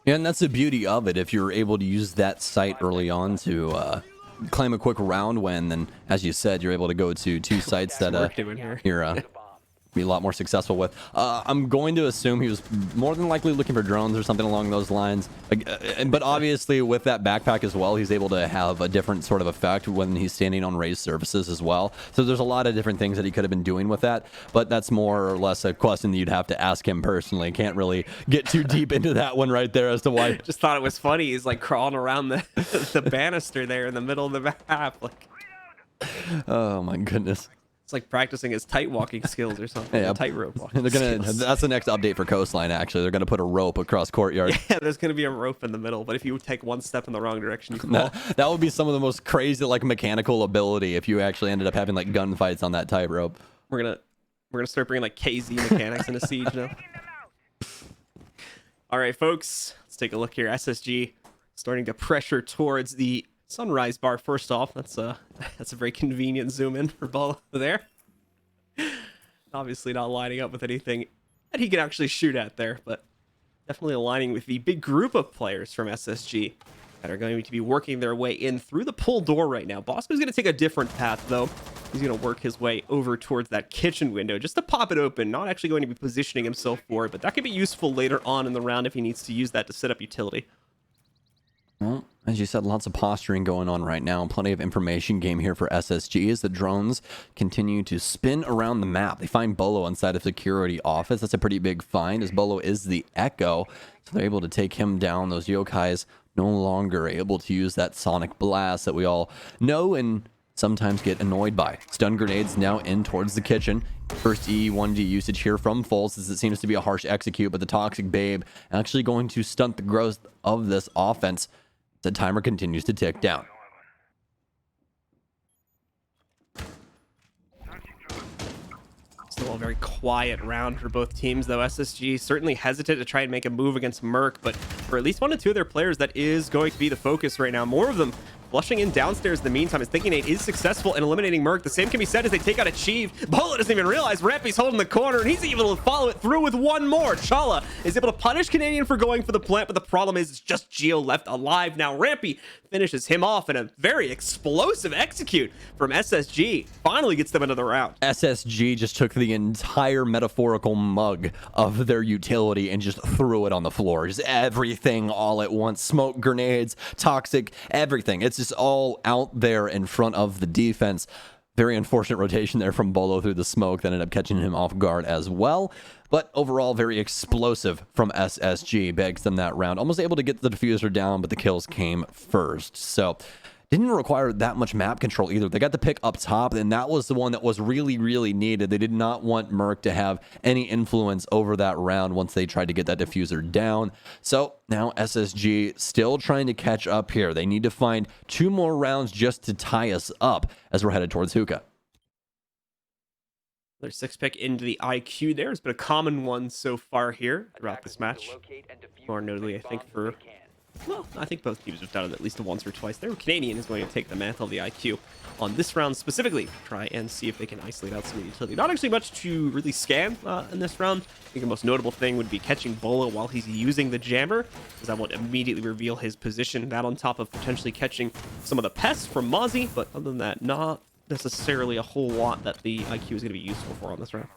Yeah, and that's the beauty of it. If you're able to use that site early on to claim a quick round win, then as you said, you're able to go to 2 sites that doing here. you're be a lot more successful with. I'm going to assume he was more than likely looking for drones or something along those lines. But obviously with that backpack as well, he's able to have a different sort of effect when he's standing on raised surfaces as well. So there's a lot of different things that he could have been doing with that, but that's more or less a question that you'd have to ask him personally. Can't really get too deep into that one right there as to why. Just thought it was funny. He's like crawling around the the banister there in the middle of the map. Like, Oh my goodness. it's like practicing his tight walking skills or something. Yeah, Tightrope walking. They're gonna. skills. That's the next update for Coastline. Actually, they're gonna put a rope across courtyard. Yeah, there's gonna be a rope in the middle, but if you take one step in the wrong direction, you fall. That would be some of the most crazy like mechanical ability if you actually ended up having like gunfights on that tightrope. We're gonna start bringing like KZ mechanics into Siege now. All right, folks, let's take a look here. SSG starting to pressure towards the sunrise bar. First off, that's a very convenient zoom in for Ball there. Obviously not lining up with anything that he can actually shoot at there, but definitely aligning with the big group of players from SSG that are going to be working their way in through the pull door right now. Bosco's going to take a different path, though. He's going to work his way over towards that kitchen window just to pop it open. Not actually going to be positioning himself for it, but that could be useful later on in the round if he needs to use that to set up utility. Well, as you said, lots of posturing going on right now. Plenty of information game here for SSG as the drones continue to spin around the map. They find Bolo inside of security office. That's a pretty big find as Bolo is the Echo. So they're able to take him down. Those yokais no longer able to use that sonic blast that we all know and sometimes get annoyed by. Stun grenades now in towards the kitchen. First E1D usage here from Fultz as it seems to be a harsh execute, but the Toxic Babe actually going to stunt the growth of this offense. The timer continues to tick down. Still a very quiet round for both teams, though. SSG certainly hesitant to try and make a move against Merc, but for at least one or two of their players, that is going to be the focus right now. More of them flushing in downstairs in the meantime, as Thinking 8 is successful in eliminating Merc. The same can be said as they take out Achieve. Bolo doesn't even realize Rampy's holding the corner, and he's able to follow it through with one more. Chala is able to punish Canadian for going for the plant, but the problem is it's just Geo left alive. Now Rampy finishes him off in a very explosive execute from SSG. Finally gets them into the round. SSG just took the entire metaphorical mug of their utility and just threw it on the floor. Just everything all at once. Smoke grenades, toxic, everything. It's just all out there in front of the defense. Very unfortunate rotation there from Bolo through the smoke that ended up catching him off guard as well. But overall, very explosive from SSG. Begs them that round. Almost able to get the diffuser down, but the kills came first. So didn't require that much map control either. They got the pick up top, and that was the one that was really, really needed. They did not want Merc to have any influence over that round once they tried to get that diffuser down. So now SSG still trying to catch up here. They need to find 2 more rounds just to tie us up as we're headed towards Hookah. Their 6 pick into the IQ there has been a common one so far here throughout this match. More notably, I think, for... well, I think both teams have done it at least once or twice. Their Canadian is going to take the mantle of the IQ on this round specifically. Try and see if they can isolate out some of the utility. Not actually much to really scan in this round. I think the most notable thing would be catching Bolo while he's using the jammer, because that would immediately reveal his position. That on top of potentially catching some of the pests from Mozzie, but other than that, not necessarily a whole lot that the IQ is going to be useful for on this round.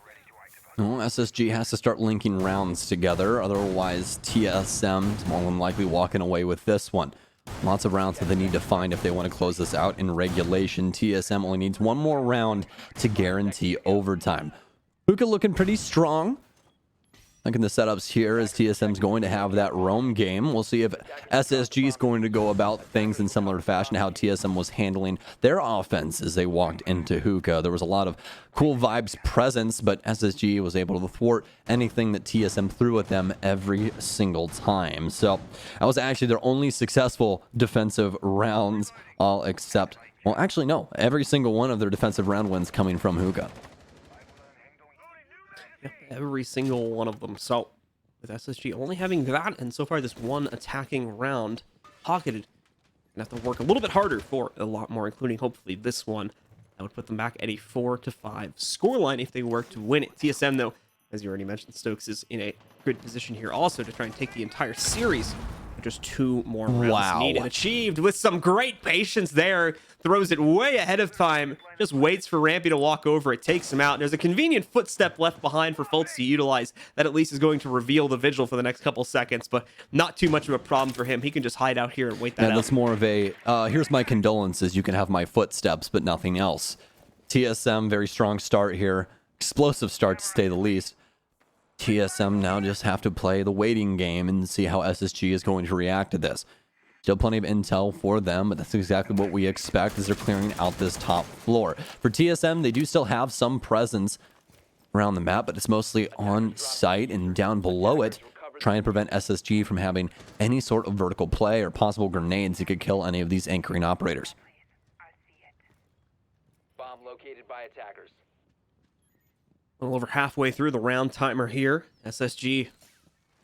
Well, SSG has to start linking rounds together, otherwise TSM is more than likely walking away with this one. Lots of rounds that they need to find if they want to close this out in regulation. TSM only needs 1 more round to guarantee overtime. Hookah looking pretty strong. Look in the setups here as TSM's going to have that roam game. We'll see if SSG is going to go about things in similar fashion to how TSM was handling their offense as they walked into Hookah. There was a lot of cool vibes presence, but SSG was able to thwart anything that TSM threw at them every single time. So that was actually their only successful defensive rounds, all except, well, actually, no, every single one of their defensive round wins coming from Hookah. Every single one of them. So with SSG only having that, and so far this one attacking round pocketed, gonna have to work a little bit harder for a lot more, including hopefully this one. That would put them back at a 4-5 scoreline if they were to win it. TSM, though, as you already mentioned, Stokes is in a good position here also to try and take the entire series Just 2 more rounds Wow. needed. Achieved with some great patience there. Throws it way ahead of time. Just waits for Rampy to walk over. It takes him out. There's a convenient footstep left behind for Fultz to utilize. That at least is going to reveal the vigil for the next couple seconds, but not too much of a problem for him. He can just hide out here and wait that out. That's more of a, here's my condolences. You can have my footsteps, but nothing else. TSM, very strong start here. Explosive start, to say the least. TSM now just have to play the waiting game and see how SSG is going to react to this. Still plenty of intel for them, but that's exactly what we expect as they're clearing out this top floor. For TSM, they do still have some presence around the map, but it's mostly on site and down below it, trying to prevent SSG from having any sort of vertical play or possible grenades that could kill any of these anchoring operators. Bomb located by attackers. A little over halfway through the round timer here. SSG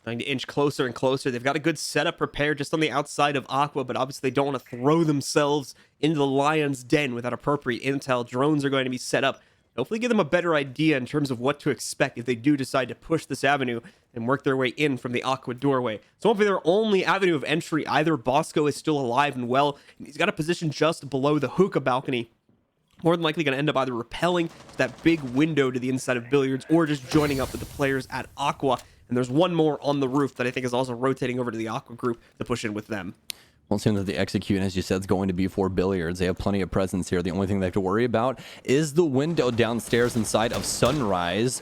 trying to inch closer and closer. They've got a good setup prepared just on the outside of Aqua, but obviously they don't want to throw themselves into the lion's den without appropriate intel. Drones are going to be set up. Hopefully give them a better idea in terms of what to expect if they do decide to push this avenue and work their way in from the Aqua doorway. So hopefully their only avenue of entry, either Bosco is still alive and well, and he's got a position just below the hookah balcony. More than likely going to end up either repelling that big window to the inside of Billiards or just joining up with the players at Aqua. And there's one more on the roof that I think is also rotating over to the Aqua group to push in with them. Well, it seems that the execute, as you said, is going to be for Billiards. They have plenty of presence here. The only thing they have to worry about is the window downstairs inside of Sunrise.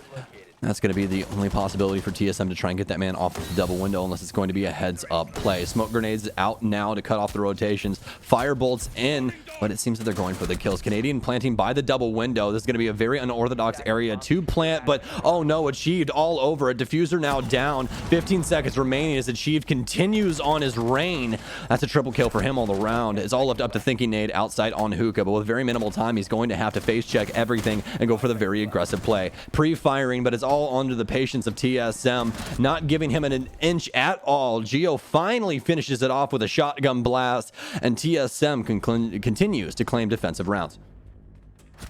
That's going to be the only possibility for TSM to try and get that man off of the double window, unless it's going to be a heads-up play. Smoke grenades out now to cut off the rotations. Fire bolts in, but it seems that they're going for the kills. Canadian planting by the double window. This is going to be a very unorthodox area to plant, but oh no, Achieved all over it. Diffuser now down. 15 seconds remaining as Achieved continues on his reign. That's a triple kill for him all around. It's all left up to Thinking Nade outside on Hookah, but with very minimal time, he's going to have to face check everything and go for the very aggressive play. Pre-firing, but it's all under the patience of TSM, not giving him an inch at all. Geo finally finishes it off with a shotgun blast, and TSM continues to claim defensive rounds.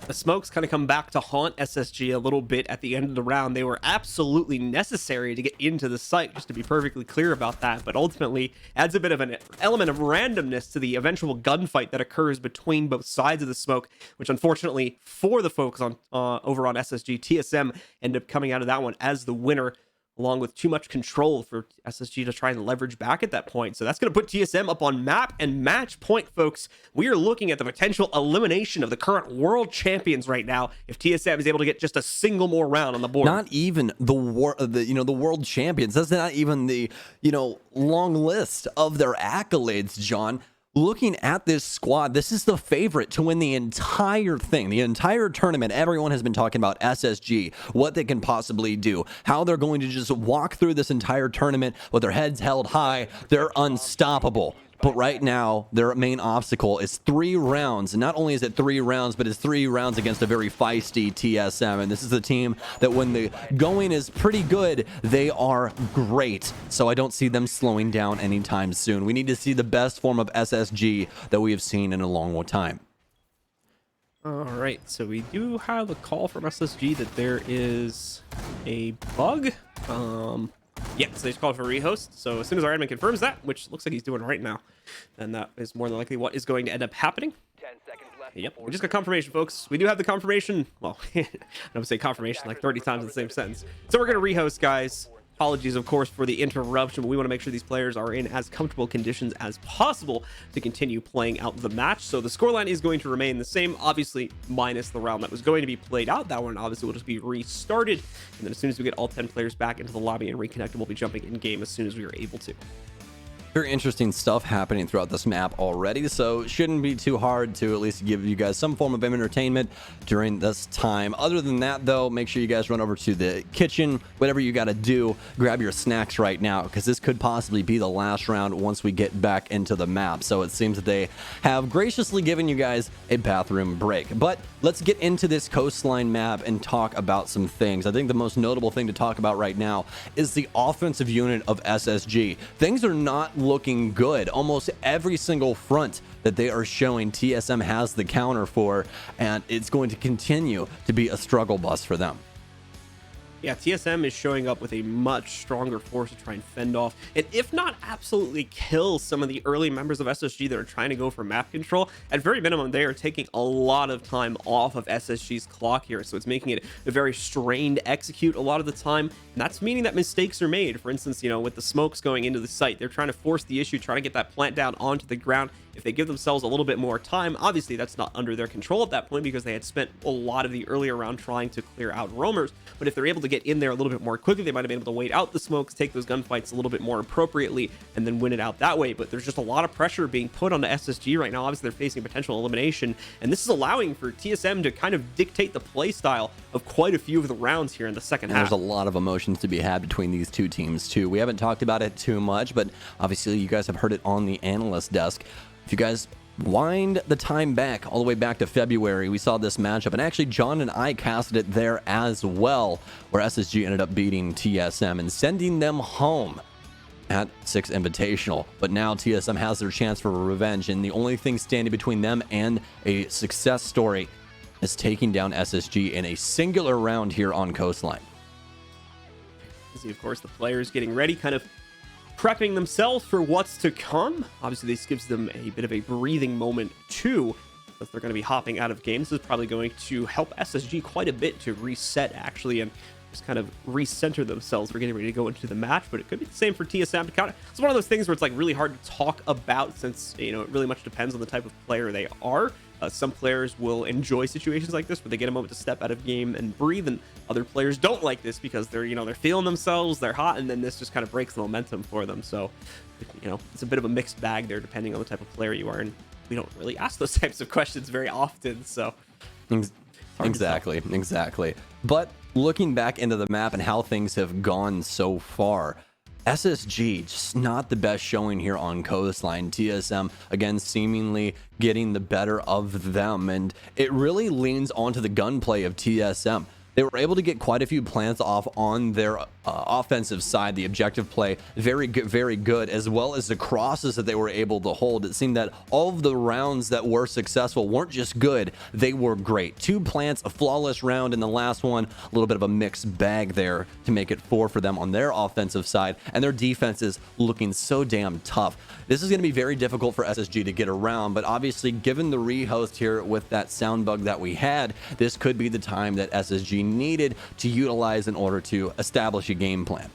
The smokes kind of come back to haunt SSG a little bit at the end of the round. They were absolutely necessary to get into the site, just to be perfectly clear about that, but ultimately adds a bit of an element of randomness to the eventual gunfight that occurs between both sides of the smoke, which unfortunately for the folks on over on SSG, TSM end up coming out of that one as the winner, along with too much control for SSG to try and leverage back at that point. So that's going to put TSM up on map and match point, folks. We are looking at the potential elimination of the current world champions right now if TSM is able to get just a single more round on the board. Not even the world champions. That's not even the long list of their accolades, John. Looking at this squad, this is the favorite to win the entire thing, the entire tournament. Everyone has been talking about SSG, what they can possibly do, how they're going to just walk through this entire tournament with their heads held high. They're unstoppable. But right now, their main obstacle is 3 rounds. And not only is it 3 rounds, but it's 3 rounds against a very feisty TSM. And this is the team that when the going is pretty good, they are great. So I don't see them slowing down anytime soon. We need to see the best form of SSG that we have seen in a long time. All right, so we do have a call from SSG that there is a bug. Yeah, so they just called for rehost. So as soon as our admin confirms that, which looks like he's doing right now, then that is more than likely what is going to end up happening. 10 seconds left. Yep, we just got confirmation, folks. We do have the confirmation. Well, I would say confirmation like 30 times in the same sentence. So we're going to rehost, guys. Apologies, of course, for the interruption, but we want to make sure these players are in as comfortable conditions as possible to continue playing out the match. So the scoreline is going to remain the same, obviously, minus the round that was going to be played out. That one obviously will just be restarted. And then as soon as we get all 10 players back into the lobby and reconnected, we'll be jumping in game as soon as we are able to. Very interesting stuff happening throughout this map already, so it shouldn't be too hard to at least give you guys some form of entertainment during this time. Other than that, though, make sure you guys run over to the kitchen. Whatever you got to do, grab your snacks right now, because this could possibly be the last round once we get back into the map. So it seems that they have graciously given you guys a bathroom break. But let's get into this coastline map and talk about some things. I think the most notable thing to talk about right now is the offensive unit of SSG. Things are not looking good. Almost every single front that they are showing, TSM has the counter for, and it's going to continue to be a struggle bus for them. Yeah, TSM is showing up with a much stronger force to try and fend off, and if not absolutely kill some of the early members of SSG that are trying to go for map control. At very minimum, they are taking a lot of time off of SSG's clock here, so it's making it a very strained execute a lot of the time, and that's meaning that mistakes are made. For instance, with the smokes going into the site, they're trying to force the issue, trying to get that plant down onto the ground. If they give themselves a little bit more time, obviously that's not under their control at that point because they had spent a lot of the earlier round trying to clear out roamers. But if they're able to get in there a little bit more quickly, they might have been able to wait out the smokes, take those gunfights a little bit more appropriately, and then win it out that way. But there's just a lot of pressure being put onto SSG right now. Obviously, they're facing potential elimination, and this is allowing for TSM to kind of dictate the play style of quite a few of the rounds here in the second half. There's a lot of emotions to be had between these two teams, too. We haven't talked about it too much, but obviously you guys have heard it on the analyst desk. If you guys wind the time back all the way back to February, we saw this matchup, and actually John and I casted it there as well, where SSG ended up beating TSM and sending them home at 6 Invitational. But now TSM has their chance for revenge, and the only thing standing between them and a success story is taking down SSG in a singular round here on Coastline. See, of course, the players getting ready, kind of prepping themselves for what's to come. Obviously, this gives them a bit of a breathing moment too, because they're going to be hopping out of games. This is probably going to help SSG quite a bit to reset, actually, and just kind of recenter themselves for getting ready to go into the match. But it could be the same for TSM. It's one of those things where it's like really hard to talk about, since it really much depends on the type of player they are. Some players will enjoy situations like this where they get a moment to step out of game and breathe, and other players don't like this because they're they're feeling themselves, they're hot, and then this just kind of breaks the momentum for them. So it's a bit of a mixed bag there depending on the type of player you are, and we don't really ask those types of questions very often, so exactly. But looking back into the map and how things have gone so far, SSG just not the best showing here on Coastline. TSM again seemingly getting the better of them, and it really leans onto the gunplay of TSM. They were able to get quite a few plants off on their offensive side. The objective play, very good, as well as the crosses that they were able to hold. It seemed that all of the rounds that were successful weren't just good, they were great. 2 plants, a flawless round, and the last one, a little bit of a mixed bag there to make it 4 for them on their offensive side, and their defense is looking so damn tough. This is going to be very difficult for SSG to get around, but obviously, given the rehost here with that sound bug that we had, this could be the time that SSG needed to utilize in order to establish a game plan.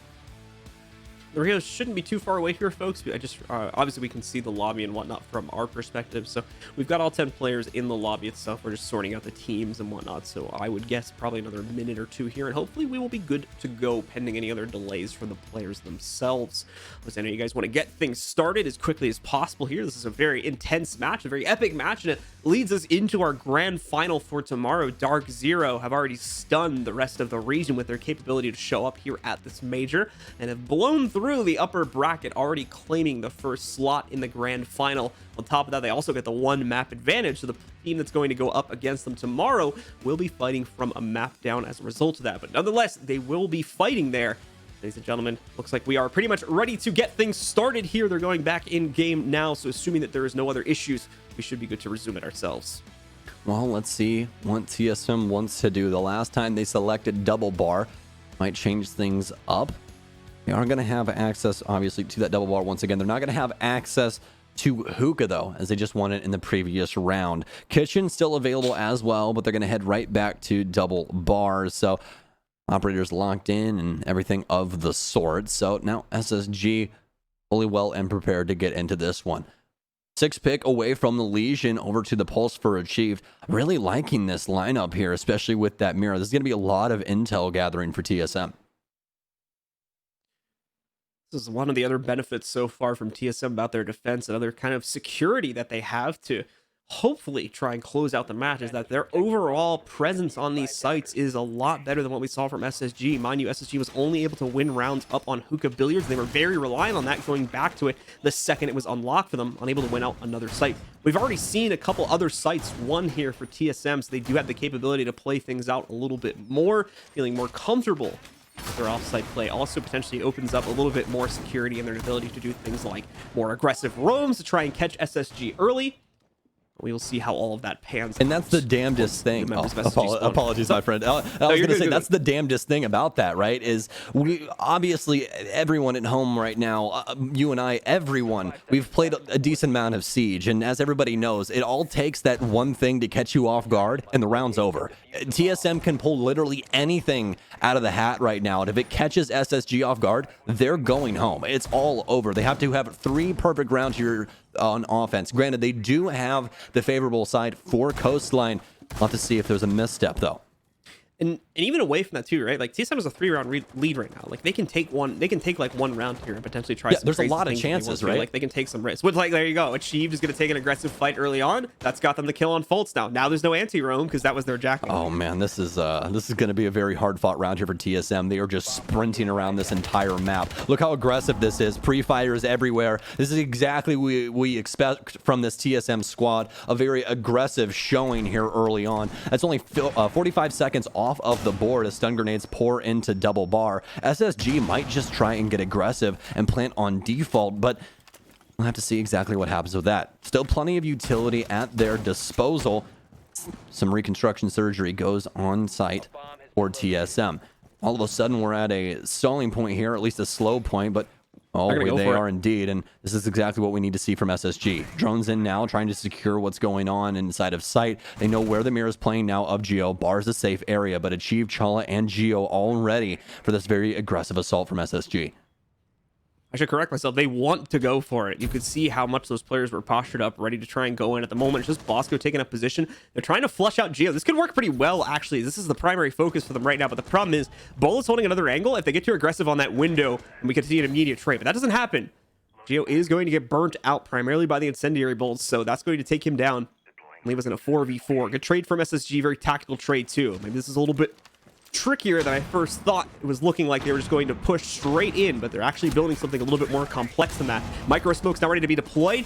The Rios shouldn't be too far away here, folks. I just obviously we can see the lobby and whatnot from our perspective. So we've got all 10 players in the lobby itself. We're just sorting out the teams and whatnot. So I would guess probably another minute or two here, and hopefully we will be good to go pending any other delays from the players themselves. Listen, I know you guys want to get things started as quickly as possible here. This is a very intense match, a very epic match, and it leads us into our grand final for tomorrow. Dark Zero have already stunned the rest of the region with their capability to show up here at this major and have blown through the upper bracket, already claiming the first slot in the grand final. On top of that, they also get the 1 map advantage, so the team that's going to go up against them tomorrow will be fighting from a map down as a result of that. But nonetheless, they will be fighting there. Ladies and gentlemen, looks like we are pretty much ready to get things started here. They're going back in game now, so assuming that there is no other issues, we should be good to resume it ourselves. Well, let's see what TSM wants to do. The last time they selected double bar might change things up. They are going to have access, obviously, to that double bar once again. They're not going to have access to hookah, though, as they just won it in the previous round. Kitchen still available as well, but they're going to head right back to double bars. So operators locked in and everything of the sort. So now SSG fully well and prepared to get into this one. 6 pick away from the Legion over to the Pulse for Achieved. I'm really liking this lineup here, especially with that mirror. There's going to be a lot of intel gathering for TSM. This is one of the other benefits so far from TSM about their defense and other kind of security that they have to hopefully try and close out the match, is that their overall presence on these sites is a lot better than what we saw from SSG. Mind you, SSG was only able to win rounds up on hookah billiards. They were very reliant on that going back to it the second it was unlocked for them, unable to win out another site. We've already seen a couple other sites won here for TSM, so they do have the capability to play things out a little bit more, feeling more comfortable. Their offsite play also potentially opens up a little bit more security in their ability to do things like more aggressive roams to try and catch SSG early. We will see how all of that pans And out. that's the damnedest thing. Members of SSG spawn. Apologies, my friend. I was you're going to good, say you're that's good. the damnedest thing about that, right? Is we obviously everyone at home right now, you and I, everyone, we've played a decent amount of Siege, and as everybody knows, it all takes that one thing to catch you off guard, and the round's over. TSM can pull literally anything out of the hat right now, and if it catches SSG off guard, they're going home. It's all over. They have to have 3 perfect rounds here on offense. Granted, they do have the favorable side for Coastline. We'll have to see if there's a misstep, though. And even away from that too, right? Like TSM is a 3-round lead right now. Like they can take like one round here and potentially try. Yeah, some there's a crazy lot of things if they want chances, to. right? Like they can take some risks. Which, like, there you go. Achieved is going to take an aggressive fight early on. That's got them the kill on Fultz now. Now there's no anti-roam because that was their jacket. Oh man, this is going to be a very hard fought round here for TSM. They are just sprinting around this entire map. Look how aggressive this is. Pre-fires everywhere. This is exactly what we expect from this TSM squad. A very aggressive showing here early on. That's only 45 seconds off of the board as stun grenades pour into double bar. SSG might just try and get aggressive and plant on default, but we'll have to see exactly what happens with that. Still plenty of utility at their disposal. Some reconstruction surgery goes on site for TSM. All of a sudden, we're at a stalling point here, at least a slow point, but oh, they are indeed, and this is exactly what we need to see from SSG. Drones in now, trying to secure what's going on inside of sight. They know where the mirror is playing now of Geo. Bar's a safe area, but Achieve, Chala, and Geo all ready for this very aggressive assault from SSG. I should correct myself. They want to go for it. You could see how much those players were postured up, ready to try and go in. At the moment, it's just Bosco taking up position. They're trying to flush out Geo. This could work pretty well, actually. This is the primary focus for them right now, but the problem is Bola's holding another angle. If they get too aggressive on that window, and we could see an immediate trade, but that doesn't happen. Geo is going to get burnt out primarily by the incendiary bolts, so that's going to take him down. Leave us in a 4v4. Good trade from SSG, very tactical trade too. Maybe this is a little bit trickier than I first thought. It was looking like they were just going to push straight in, but they're actually building something a little bit more complex than that. Micro smoke's now ready to be deployed.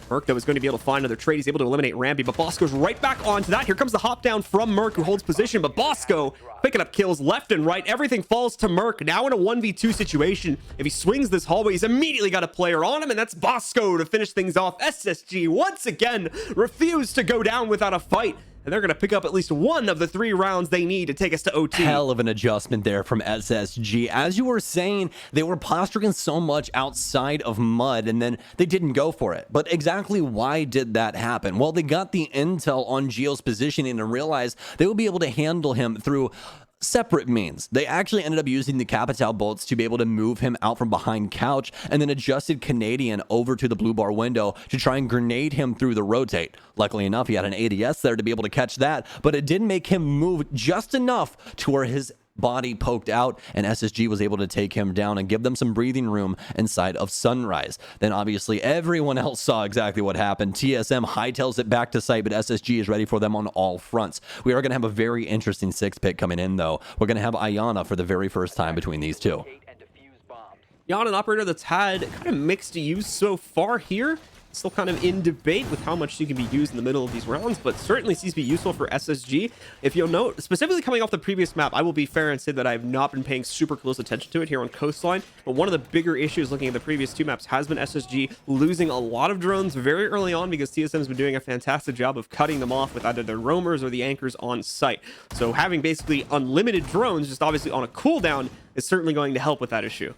Merc, though, is going to be able to find another trade. He's able to eliminate Ramby, but Bosco's right back onto that. Here comes the hop down from Merc, who holds position, but Bosco picking up kills left and right. Everything falls to Merc. Now in a 1v2 situation. If he swings this hallway, he's immediately got a player on him, and that's Bosco to finish things off. SSG, once again, refused to go down without a fight. And they're going to pick up at least one of the 3 rounds they need to take us to OT. Hell of an adjustment there from SSG. As you were saying, they were posturing so much outside of mud, and then they didn't go for it. But exactly why did that happen? Well, they got the intel on Geo's positioning and realized they would be able to handle him through separate means. They actually ended up using the Capital bolts to be able to move him out from behind couch, and then adjusted Canadian over to the blue bar window to try and grenade him through the rotate. Luckily enough, he had an ADS there to be able to catch that, but it did make him move just enough to where his body poked out, and SSG was able to take him down and give them some breathing room inside of Sunrise. Then obviously everyone else saw exactly what happened. TSM hightails it back to site, but SSG is ready for them on all fronts. We are going to have a very interesting 6 pick coming in, though. We're going to have Ayana for the very first time between these two. Yana, an operator that's had kind of mixed use so far here. Still kind of in debate with how much she can be used in the middle of these rounds, but certainly seems to be useful for SSG. If you'll note, specifically coming off the previous map, I will be fair and say that I have not been paying super close attention to it here on Coastline, but one of the bigger issues looking at the previous 2 maps has been SSG losing a lot of drones very early on because TSM has been doing a fantastic job of cutting them off with either their roamers or the anchors on site. So having basically unlimited drones, just obviously on a cooldown, is certainly going to help with that issue.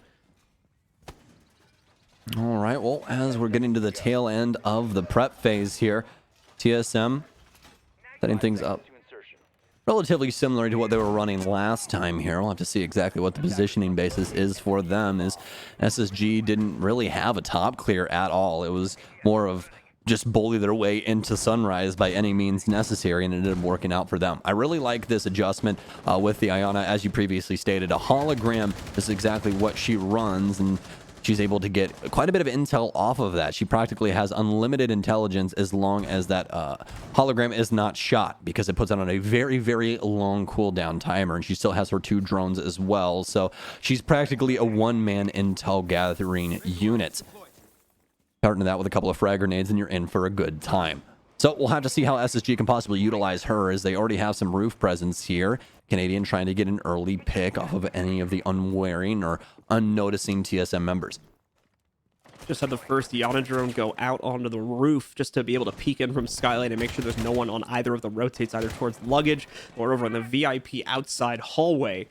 All right, well, as we're getting to the tail end of the prep phase here, TSM setting things up relatively similar to what they were running last time here. We'll have to see exactly what the positioning basis is for them, as SSG didn't really have a top clear at all. It was more of just bully their way into Sunrise by any means necessary, and it ended up working out for them. I really like this adjustment with the Ayana, as you previously stated. A hologram is exactly what she runs, and she's able to get quite a bit of intel off of that. She practically has unlimited intelligence as long as that hologram is not shot, because it puts it on a very, very long cooldown timer, and she still has her 2 drones as well. So she's practically a one-man intel gathering unit. Starting that with a couple of frag grenades, and you're in for a good time. So we'll have to see how SSG can possibly utilize her, as they already have some roof presence here. Canadian trying to get an early pick off of any of the unwearing or unnoticing TSM members. Just had the first Yana drone go out onto the roof just to be able to peek in from Skylight and make sure there's no one on either of the rotates, either towards luggage or over on the VIP outside hallway.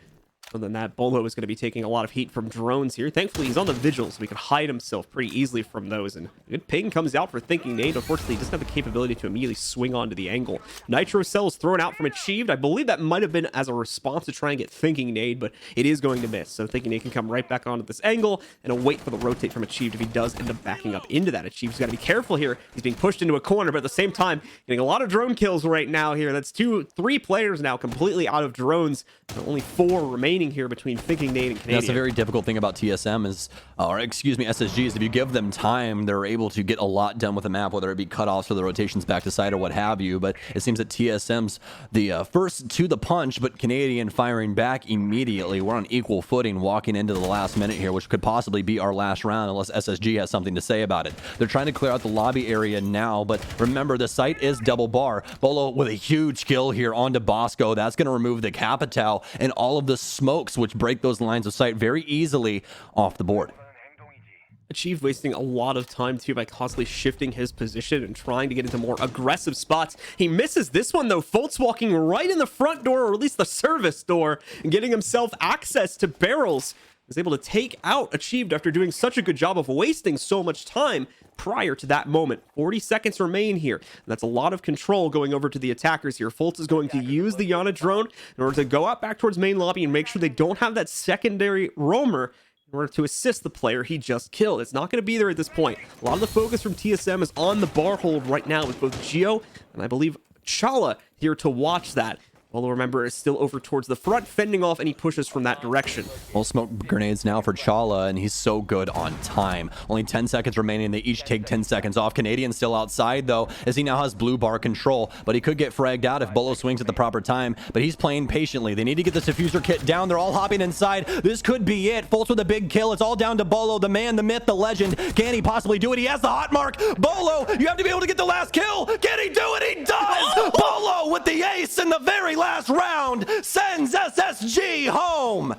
Other than that, Bolo is going to be taking a lot of heat from drones here. Thankfully, he's on the vigil, so he can hide himself pretty easily from those. And a good ping comes out for Thinking Nade. Unfortunately, he doesn't have the capability to immediately swing onto the angle. Nitro Cell is thrown out from Achieved. I believe that might have been as a response to try and get Thinking Nade, but it is going to miss. So Thinking Nade can come right back onto this angle and await for the rotate from Achieved if he does end up backing up into that. Achieved's got to be careful here. He's being pushed into a corner, but at the same time, getting a lot of drone kills right now here. That's 3 players now completely out of drones. Only 4 remaining here between Thinking Nade and Canadian. That's a very difficult thing about TSM is, or excuse me, SSG, is if you give them time, they're able to get a lot done with the map, whether it be cutoffs or the rotations back to side or what have you. But it seems that TSM's the first to the punch, but Canadian firing back immediately. We're on equal footing walking into the last minute here, which could possibly be our last round unless SSG has something to say about it. They're trying to clear out the lobby area now, but remember, the site is double bar. Bolo with a huge kill here onto Bosco. That's going to remove the Capital and all of the smokes, which break those lines of sight very easily off the board. Achieved wasting a lot of time too by constantly shifting his position and trying to get into more aggressive spots. He misses this one though. Fultz walking right in the front door, or at least the service door, and getting himself access to barrels. Was able to take out Achieved after doing such a good job of wasting so much time prior to that moment. 40 seconds remain here. And that's a lot of control going over to the attackers here. Fultz is going to use the Yana drone in order to go out back towards main lobby and make sure they don't have that secondary roamer in order to assist the player he just killed. It's not going to be there at this point. A lot of the focus from TSM is on the bar hold right now with both Gio and I believe Chala here to watch that. Bolo, remember, is still over towards the front, fending off any pushes from that direction. Well, smoke grenades now for Chala, and he's so good on time. Only 10 seconds remaining. They each take 10 seconds off. Canadian still outside, though, as he now has blue bar control, but he could get fragged out if Bolo swings at the proper time, but he's playing patiently. They need to get this diffuser kit down. They're all hopping inside. This could be it. Fultz with a big kill. It's all down to Bolo, the man, the myth, the legend. Can he possibly do it? He has the hot mark. Bolo, you have to be able to get the last kill. Can he do it? He does! Bolo with the ace in the very last round sends SSG home.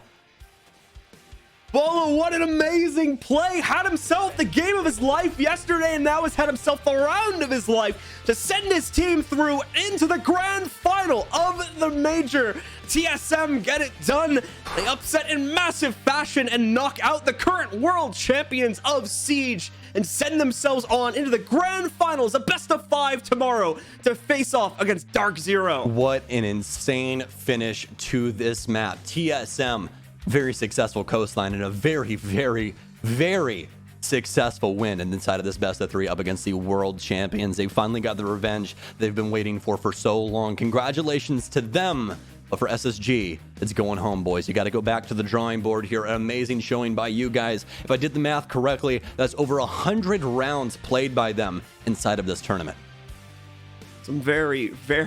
Bolo, what an amazing play. Had himself the game of his life yesterday, and now has had himself the round of his life to send his team through into the grand final of the major. TSM get it done. They upset in massive fashion and knock out the current world champions of Siege and send themselves on into the grand finals, a best of 5 tomorrow to face off against Dark Zero. What an insane finish to this map. TSM, very successful coastline and a very, very, very successful win inside of this best of 3 up against the world champions. They finally got the revenge they've been waiting for so long. Congratulations to them. But for SSG, it's going home, boys. You got to go back to the drawing board here. An amazing showing by you guys. If I did the math correctly, that's over 100 rounds played by them inside of this tournament. Some very, very